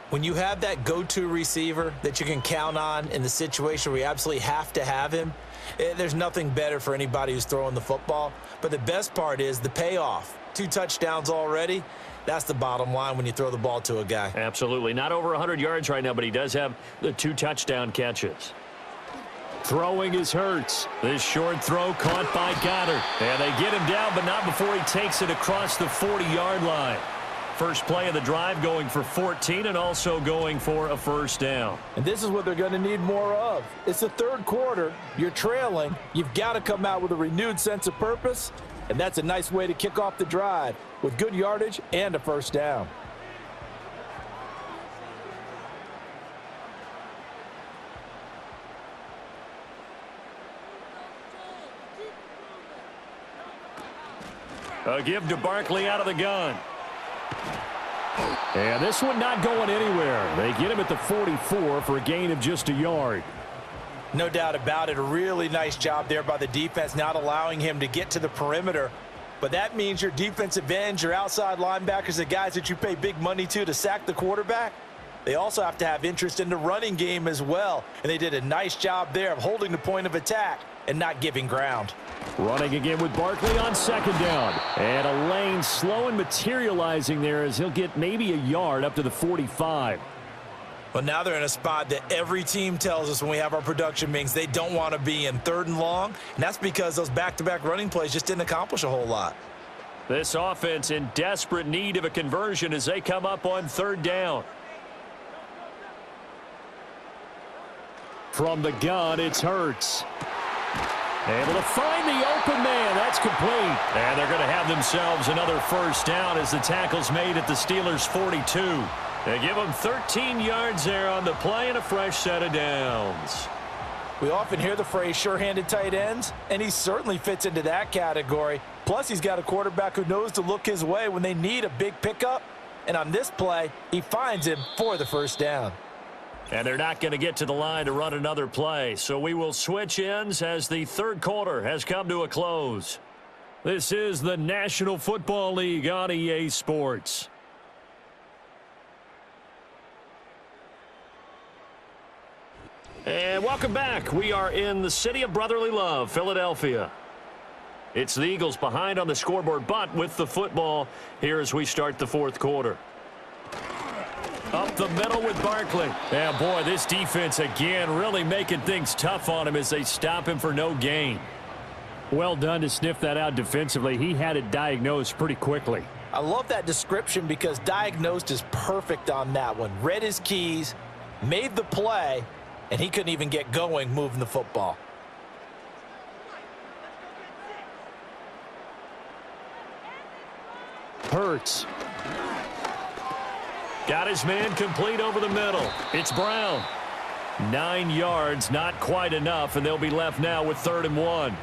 When you have that go-to receiver that you can count on in the situation where you absolutely have to have him, there's nothing better for anybody who's throwing the football. But the best part is the payoff. 2 touchdowns already. That's the bottom line when you throw the ball to a guy. Absolutely. Not over 100 yards right now, but he does have the 2 touchdown catches. Throwing is Hurts. This short throw caught by Goddard. And they get him down, but not before he takes it across the 40-yard line. First play of the drive going for 14 and also going for a first down. And this is what they're going to need more of. It's the third quarter. You're trailing. You've got to come out with a renewed sense of purpose. And that's a nice way to kick off the drive with good yardage and a first down. A give to Barkley out of the gun. And this one not going anywhere. They get him at the 44 for a gain of just a yard. No doubt about it. A really nice job there by the defense, not allowing him to get to the perimeter. But that means your defensive ends, your outside linebackers, the guys that you pay big money to sack the quarterback, they also have to have interest in the running game as well. And they did a nice job there of holding the point of attack and not giving ground. Running again with Barkley on second down. And a lane slow and materializing there as he'll get maybe a yard up to the 45. Well, now they're in a spot that every team tells us when we have our production meetings they don't want to be in, 3rd and long. And that's because those back-to-back running plays just didn't accomplish a whole lot. This offense in desperate need of a conversion as they come up on 3rd down. From the gun, it's Hurts. Able to find the open man. That's complete. And they're going to have themselves another first down as the tackle's made at the Steelers' 42. They give them 13 yards there on the play and a fresh set of downs. We often hear the phrase sure-handed tight ends, and he certainly fits into that category. Plus, he's got a quarterback who knows to look his way when they need a big pickup. And on this play, he finds him for the first down. And they're not going to get to the line to run another play. So we will switch ends as the 3rd quarter has come to a close. This is the National Football League on EA Sports. And welcome back. We are in the city of brotherly love, Philadelphia. It's the Eagles behind on the scoreboard, but with the football here as we start the 4th quarter. Up the middle with Barkley. Yeah, boy, this defense again really making things tough on him as they stop him for no gain. Well done to sniff that out defensively. He had it diagnosed pretty quickly. I love that description because diagnosed is perfect on that one. Read his keys, made the play, and he couldn't even get going moving the football. Hurts. Got his man complete over the middle. It's Brown. 9 yards, not quite enough, and they'll be left now with 3rd and 1.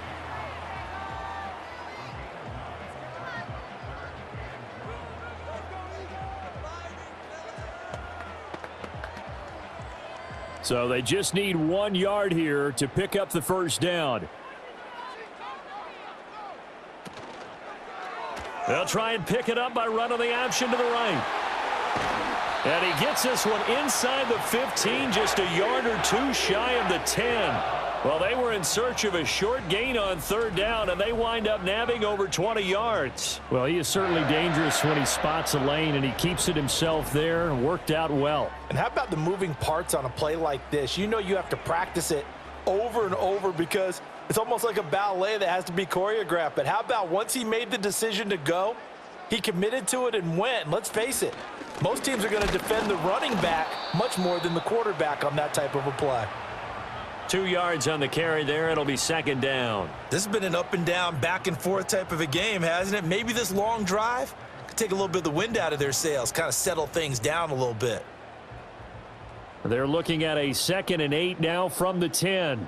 So they just need 1 yard here to pick up the first down. They'll try and pick it up by running the option to the right. And he gets this one inside the 15, just a yard or 2 shy of the 10. Well, they were in search of a short gain on 3rd down, and they wind up nabbing over 20 yards. Well, he is certainly dangerous when he spots a lane, and he keeps it himself there. Worked out well. And how about the moving parts on a play like this? You know you have to practice it over and over because it's almost like a ballet that has to be choreographed. But how about once he made the decision to go, he committed to it and went. Let's face it, most teams are going to defend the running back much more than the quarterback on that type of a play. 2 yards on the carry there. It'll be 2nd down. This has been an up and down, back and forth type of a game, hasn't it? Maybe this long drive could take a little bit of the wind out of their sails, kind of settle things down a little bit. They're looking at a 2nd and 8 now from the 10.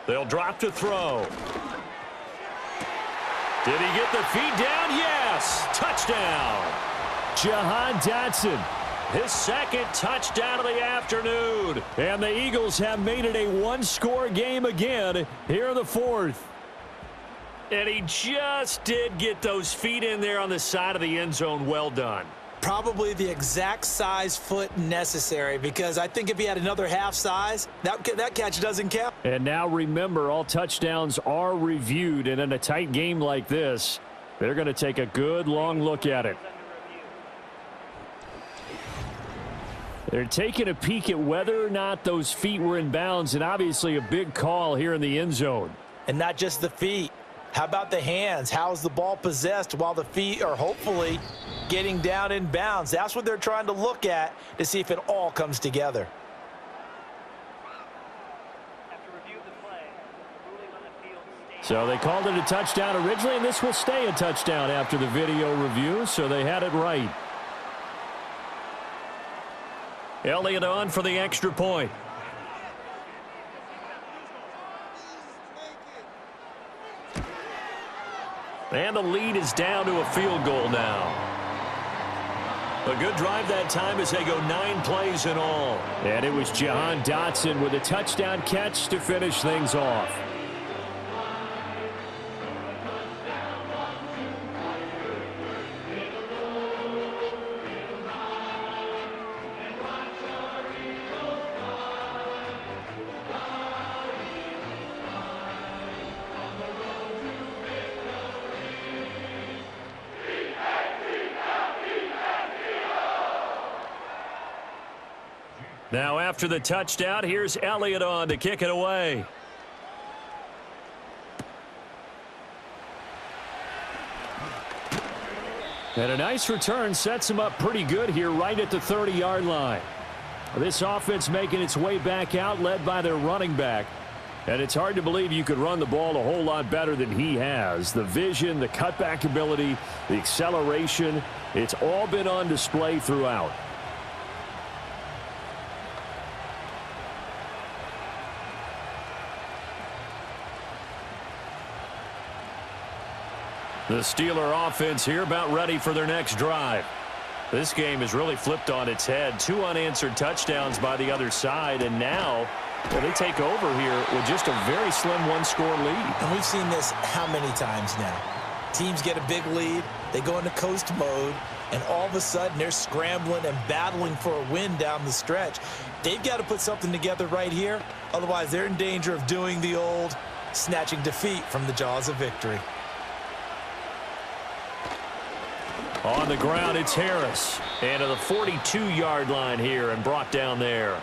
They'll drop to throw. Did he get the feet down? Yes. Touchdown. Jahan Dotson. His 2nd touchdown of the afternoon. And the Eagles have made it a one-score game again here in the 4th. And he just did get those feet in there on the side of the end zone. Well done. Probably the exact size foot necessary, because I think if he had another half size, that catch doesn't count. And now remember, all touchdowns are reviewed, and in a tight game like this, they're going to take a good long look at it. They're taking a peek at whether or not those feet were in bounds, and obviously a big call here in the end zone. And not just the feet. How about the hands? How is the ball possessed while the feet are hopefully getting down in bounds? That's what they're trying to look at to see if it all comes together. So they called it a touchdown originally, and this will stay a touchdown after the video review, so they had it right. Elliott on for the extra point. And the lead is down to a field goal now. A good drive that time as they go 9 plays in all. And it was Jahan Dotson with a touchdown catch to finish things off. Now after the touchdown, here's Elliott on to kick it away. And a nice return sets him up pretty good here right at the 30-yard line. This offense making its way back out, led by their running back. And it's hard to believe you could run the ball a whole lot better than he has. The vision, the cutback ability, the acceleration, it's all been on display throughout. The Steeler offense here about ready for their next drive. This game is really flipped on its head. 2 unanswered touchdowns by the other side, and now they take over here with just a very slim one-score lead. And we've seen this how many times now? Teams get a big lead, they go into coast mode, and all of a sudden they're scrambling and battling for a win down the stretch. They've got to put something together right here, otherwise they're in danger of doing the old snatching defeat from the jaws of victory. On the ground, it's Harris. And to the 42-yard line here and brought down there.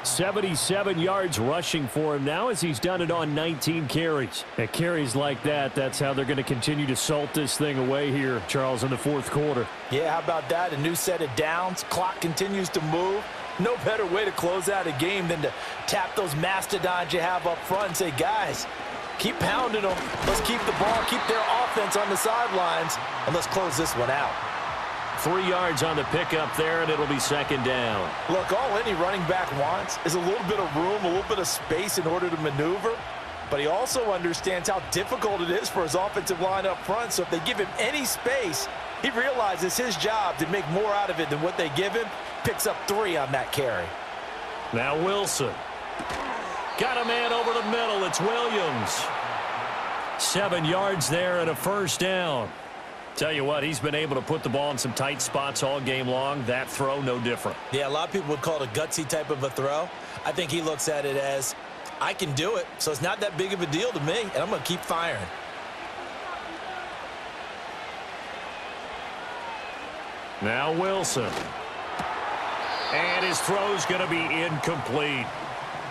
77 yards rushing for him now as he's done it on 19 carries. At carries like that, that's how they're going to continue to salt this thing away here, Charles, in the 4th quarter. Yeah, how about that? A new set of downs. Clock continues to move. No better way to close out a game than to tap those mastodons you have up front and say, guys, keep pounding them. Let's keep the ball, keep their offense on the sidelines, and let's close this one out. 3 yards on the pickup there, and it'll be 2nd down. Look, all any running back wants is a little bit of room, a little bit of space in order to maneuver, but he also understands how difficult it is for his offensive line up front, so if they give him any space, he realizes his job to make more out of it than what they give him, picks up 3 on that carry. Now Wilson. Got a man over the middle. It's Williams. 7 yards there and a 1st down. Tell you what, he's been able to put the ball in some tight spots all game long. That throw, no different. Yeah, a lot of people would call it a gutsy type of a throw. I think he looks at it as, I can do it, so it's not that big of a deal to me, and I'm going to keep firing. Now Wilson. And his throw's going to be incomplete.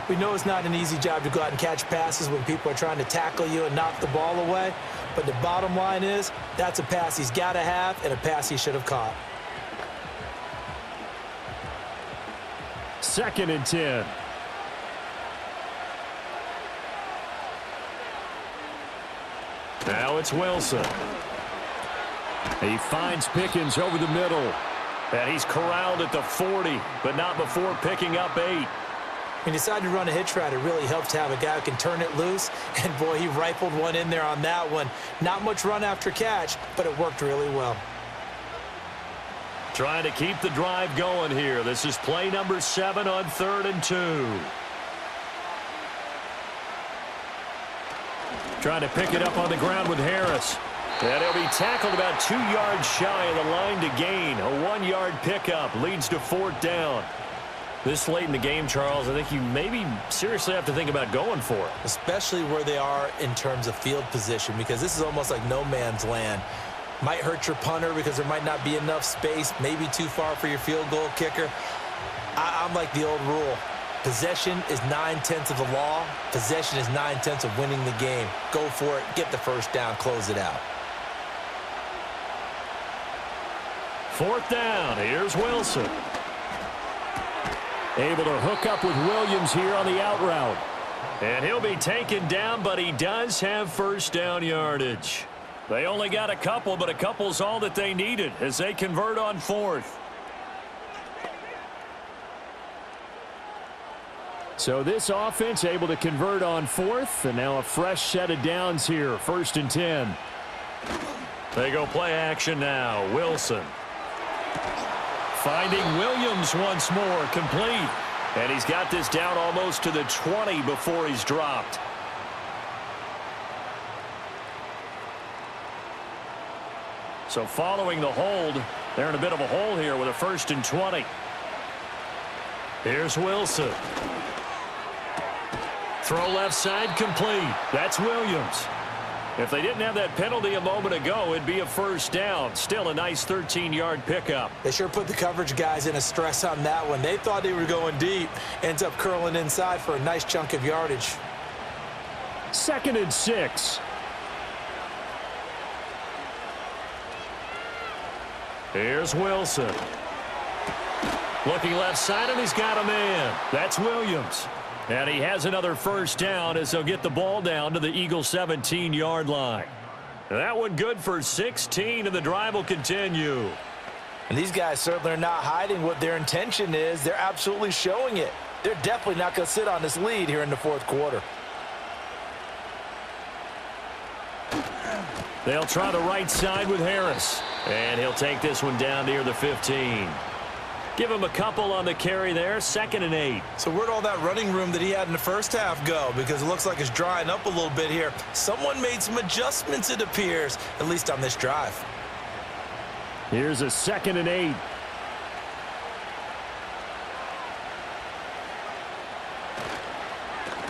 We know it's not an easy job to go out and catch passes when people are trying to tackle you and knock the ball away. But the bottom line is, that's a pass he's got to have and a pass he should have caught. 2nd and 10. Now it's Wilson. He finds Pickens over the middle. And he's corralled at the 40, but not before picking up 8. When you decide to run a hitch route, it really helps to have a guy who can turn it loose. And, boy, he rifled one in there on that one. Not much run after catch, but it worked really well. Trying to keep the drive going here. This is play number 7 on 3rd and 2. Trying to pick it up on the ground with Harris. And he'll be tackled about 2 yards shy of the line to gain. A 1-yard pickup leads to 4th down. This late in the game, Charles, I think you maybe seriously have to think about going for it. Especially where they are in terms of field position, because this is almost like no man's land. Might hurt your punter because there might not be enough space, maybe too far for your field goal kicker. I'm like the old rule. Possession is 9/10 of the law. Possession is 9/10 of winning the game. Go for it. Get the first down. Close it out. 4th down. Here's Wilson. Able to hook up with Williams here on the out route. And he'll be taken down, but he does have first down yardage. They only got a couple, but a couple's all that they needed as they convert on 4th. So this offense able to convert on 4th, and now a fresh set of downs here, 1st and 10. They go play action now. Wilson. Finding Williams once more, complete. And he's got this down almost to the 20 before he's dropped. So following the hold, they're in a bit of a hole here with a 1st and 20. Here's Wilson. Throw left side, complete. That's Williams. If they didn't have that penalty a moment ago, it'd be a first down. Still a nice 13-yard pickup. They sure put the coverage guys in a stress on that one. They thought they were going deep. Ends up curling inside for a nice chunk of yardage. 2nd and 6. Here's Wilson. Looking left side, and he's got a man. That's Williams. And he has another first down as they'll get the ball down to the Eagles' 17-yard line. That one good for 16, and the drive will continue. And these guys certainly are not hiding what their intention is. They're absolutely showing it. They're definitely not going to sit on this lead here in the 4th quarter. They'll try the right side with Harris. And he'll take this one down near the 15. Give him a couple on the carry there, 2nd and 8. So where'd all that running room that he had in the first half go? Because it looks like it's drying up a little bit here. Someone made some adjustments, it appears, at least on this drive. Here's a 2nd and 8.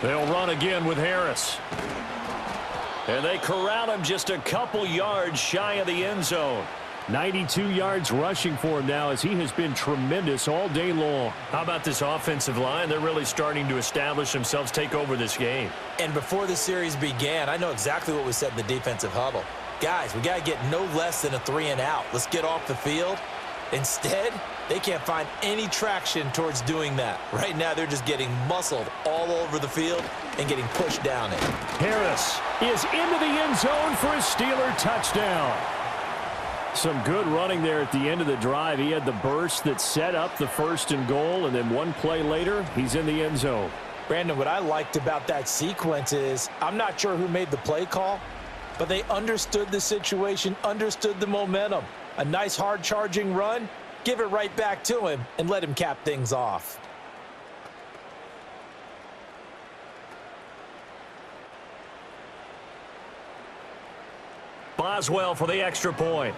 They'll run again with Harris. And they corral him just a couple yards shy of the end zone. 92 yards rushing for him now as he has been tremendous all day long. How about this offensive line? They're really starting to establish themselves, take over this game. And before the series began, I know exactly what was said in the defensive huddle. Guys, we got to get no less than a 3 and out. Let's get off the field. Instead, they can't find any traction towards doing that. Right now, they're just getting muscled all over the field and getting pushed down it. Harris is into the end zone for a Steeler touchdown. Some good running there at the end of the drive. He had the burst that set up the 1st and goal, and then one play later, he's in the end zone. Brandon, what I liked about that sequence is I'm not sure who made the play call, but they understood the situation, understood the momentum. A nice hard-charging run, give it right back to him, and let him cap things off. Boswell for the extra point.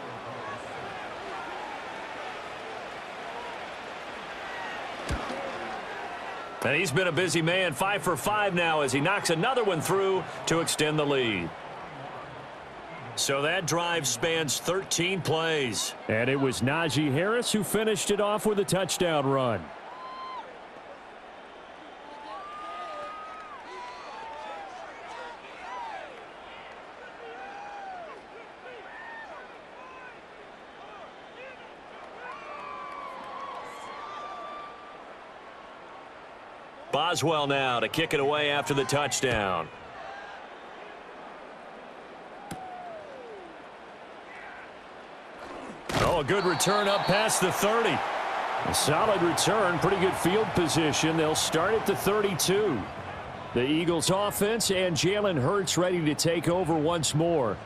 And he's been a busy man, 5 for 5 now as he knocks another one through to extend the lead. So that drive spans 13 plays. And it was Najee Harris who finished it off with a touchdown run. Boswell now to kick it away after the touchdown. a good return up past the 30. A solid return, pretty good field position. They'll start at the 32. The Eagles offense and Jalen Hurts ready to take over once more.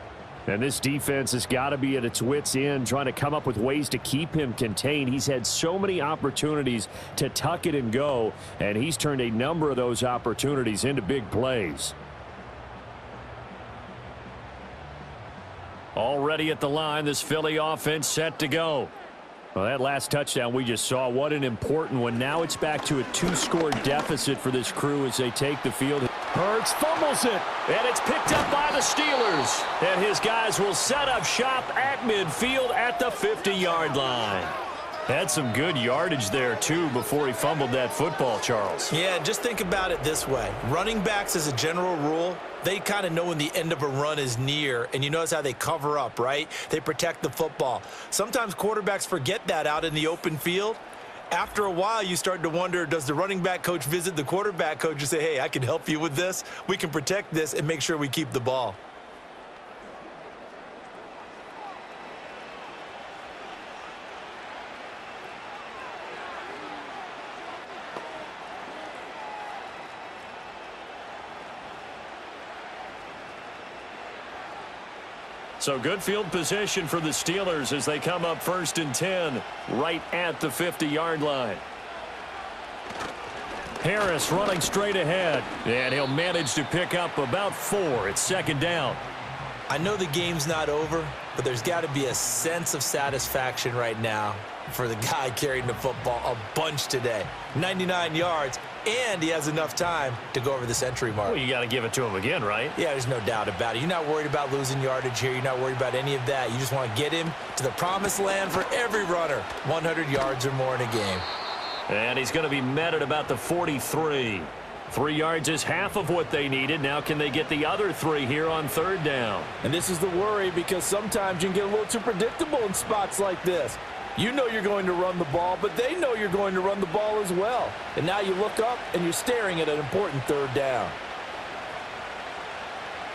And this defense has got to be at its wits' end, trying to come up with ways to keep him contained. He's had so many opportunities to tuck it and go, and he's turned a number of those opportunities into big plays. Already at the line, this Philly offense set to go. Well, that last touchdown we just saw, what an important one. Now it's back to a 2-score deficit for this crew as they take the field. Hurts fumbles it, and it's picked up by the Steelers. And his guys will set up shop at midfield at the 50-yard line. Had some good yardage there, too, before he fumbled that football, Charles. Yeah, just think about it this way. Running backs, as a general rule, they kind of know when the end of a run is near, and you notice how they cover up, right? They protect the football. Sometimes quarterbacks forget that out in the open field. After a while, you start to wonder, does the running back coach visit the quarterback coach and say, hey, I can help you with this. We can protect this and make sure we keep the ball. So good field position for the Steelers as they come up 1st and 10 right at the 50-yard line. Harris running straight ahead, and he'll manage to pick up about 4. It's 2nd down. I know the game's not over, but there's got to be a sense of satisfaction right now for the guy carrying the football a bunch today. 99 yards, and he has enough time to go over the century mark. Well, you got to give it to him again, right? Yeah, there's no doubt about it. You're not worried about losing yardage here. You're not worried about any of that. You just want to get him to the promised land for every runner. 100 yards or more in a game. And he's going to be met at about the 43. 3 yards is half of what they needed. Now can they get the other 3 here on 3rd down? And this is the worry, because sometimes you can get a little too predictable in spots like this. You know you're going to run the ball, but they know you're going to run the ball as well. And now you look up and you're staring at an important 3rd down.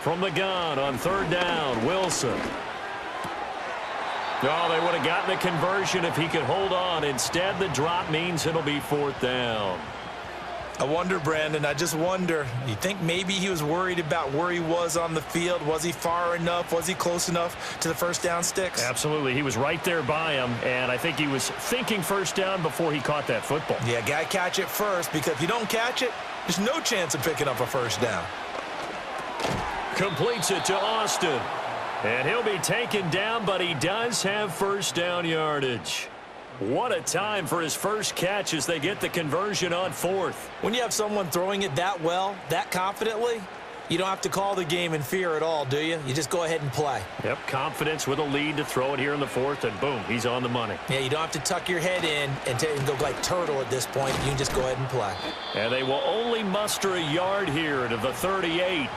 From the gun on 3rd down, Wilson. Oh, they would have gotten a conversion if he could hold on. Instead, the drop means it'll be 4th down. I wonder, Brandon, I just wonder, you think maybe he was worried about where he was on the field? Was he far enough? Was he close enough to the 1st down sticks? Absolutely. He was right there by him, and I think he was thinking 1st down before he caught that football. Yeah, got to catch it first, because if you don't catch it, there's no chance of picking up a 1st down. Completes it to Austin, and he'll be taken down, but he does have 1st down yardage. What a time for his first catch as they get the conversion on 4th. When you have someone throwing it that well, that confidently, you don't have to call the game in fear at all, do you? You just go ahead and play. Yep, confidence with a lead to throw it here in the 4th, and boom, he's on the money. Yeah, you don't have to tuck your head in and go like turtle at this point. You can just go ahead and play. And they will only muster a yard here to the 38.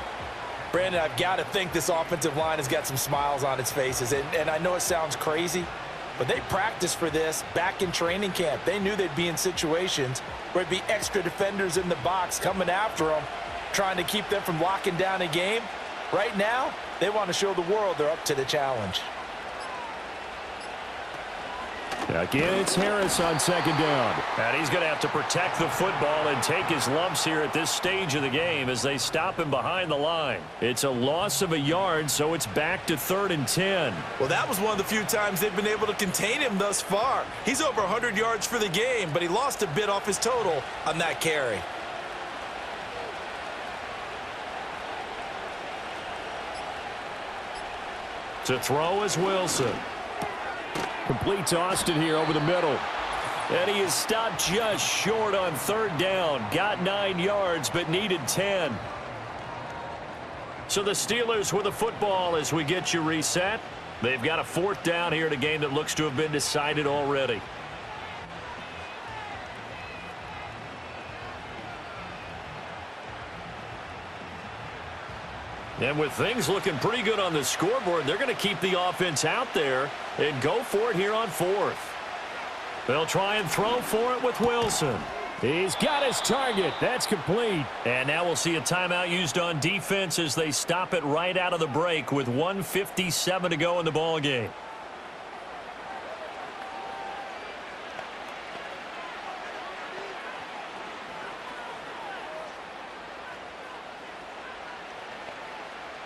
Brandon, I've got to think this offensive line has got some smiles on its faces. And I know it sounds crazy, but they practiced for this back in training camp. They knew they'd be in situations where it'd be extra defenders in the box coming after them, trying to keep them from locking down a game. Right now, they want to show the world they're up to the challenge. Again, it's Harris on 2nd down. And he's going to have to protect the football and take his lumps here at this stage of the game as they stop him behind the line. It's a loss of a yard, so it's back to 3rd and 10. Well, that was one of the few times they've been able to contain him thus far. He's over 100 yards for the game, but he lost a bit off his total on that carry. To throw is Wilson. Completes Austin here over the middle. And he is stopped just short on 3rd down. Got 9 yards, but needed 10. So the Steelers with the football as we get you reset. They've got a 4th down here in a game that looks to have been decided already. And with things looking pretty good on the scoreboard, they're going to keep the offense out there and go for it here on 4th. They'll try and throw for it with Wilson. He's got his target. That's complete. And now we'll see a timeout used on defense as they stop it right out of the break with 1:57 to go in the ball game.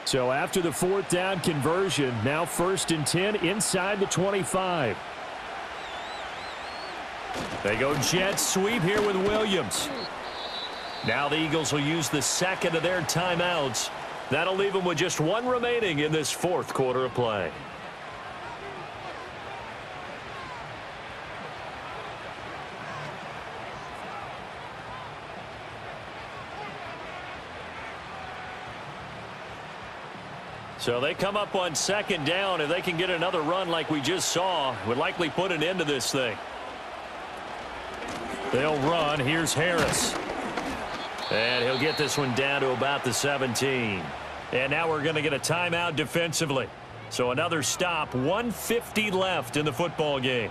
So after the 4th down conversion, now 1st and 10 inside the 25. They go jet sweep here with Williams. Now the Eagles will use the 2nd of their timeouts. That'll leave them with just 1 remaining in this 4th quarter of play. So they come up on 2nd down. If they can get another run like we just saw, would likely put an end to this thing. They'll run. Here's Harris. And he'll get this one down to about the 17. And now we're going to get a timeout defensively. So another stop. 1:50 left in the football game.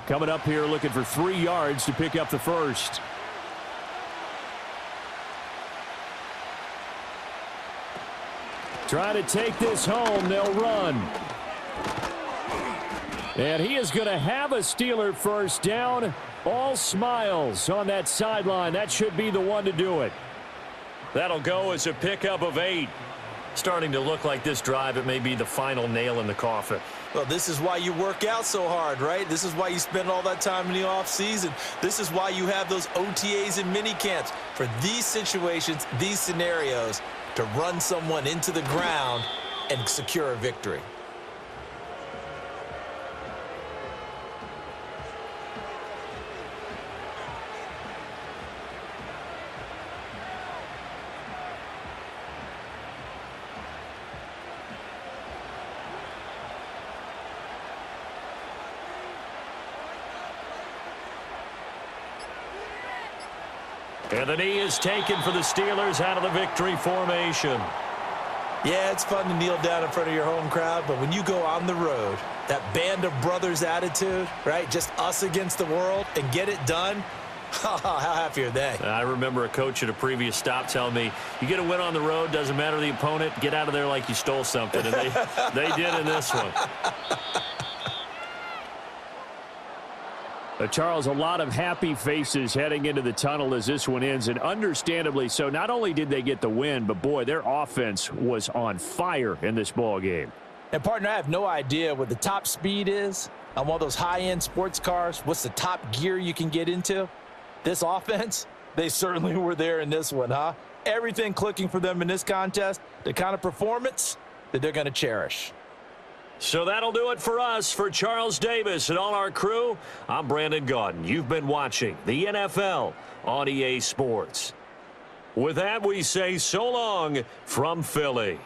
Coming up here looking for 3 yards to pick up the first. Try to take this home. They'll run. And he is going to have a Steeler first down. All smiles on that sideline. That should be the one to do it. That'll go as a pickup of 8. Starting to look like this drive, it may be the final nail in the coffin. Well, this is why you work out so hard, right? This is why you spend all that time in the offseason. This is why you have those OTAs and mini camps for these situations, these scenarios, to run someone into the ground and secure a victory. And the knee is taken for the Steelers out of the victory formation. Yeah, it's fun to kneel down in front of your home crowd, but when you go on the road, that band of brothers attitude, right, just us against the world, and get it done, how happy are they? I remember a coach at a previous stop telling me, you get a win on the road, doesn't matter the opponent, get out of there like you stole something. And they did in this one. Charles, a lot of happy faces heading into the tunnel as this one ends, and understandably so. Not only did they get the win, but, boy, their offense was on fire in this ball game. And, partner, I have no idea what the top speed is on one of those high-end sports cars. What's the top gear you can get into? This offense, they certainly were there in this one, huh? Everything clicking for them in this contest, the kind of performance that they're going to cherish. So that'll do it for us. For Charles Davis and all our crew, I'm Brandon Gaudin. You've been watching the NFL on EA Sports. With that, we say so long from Philly.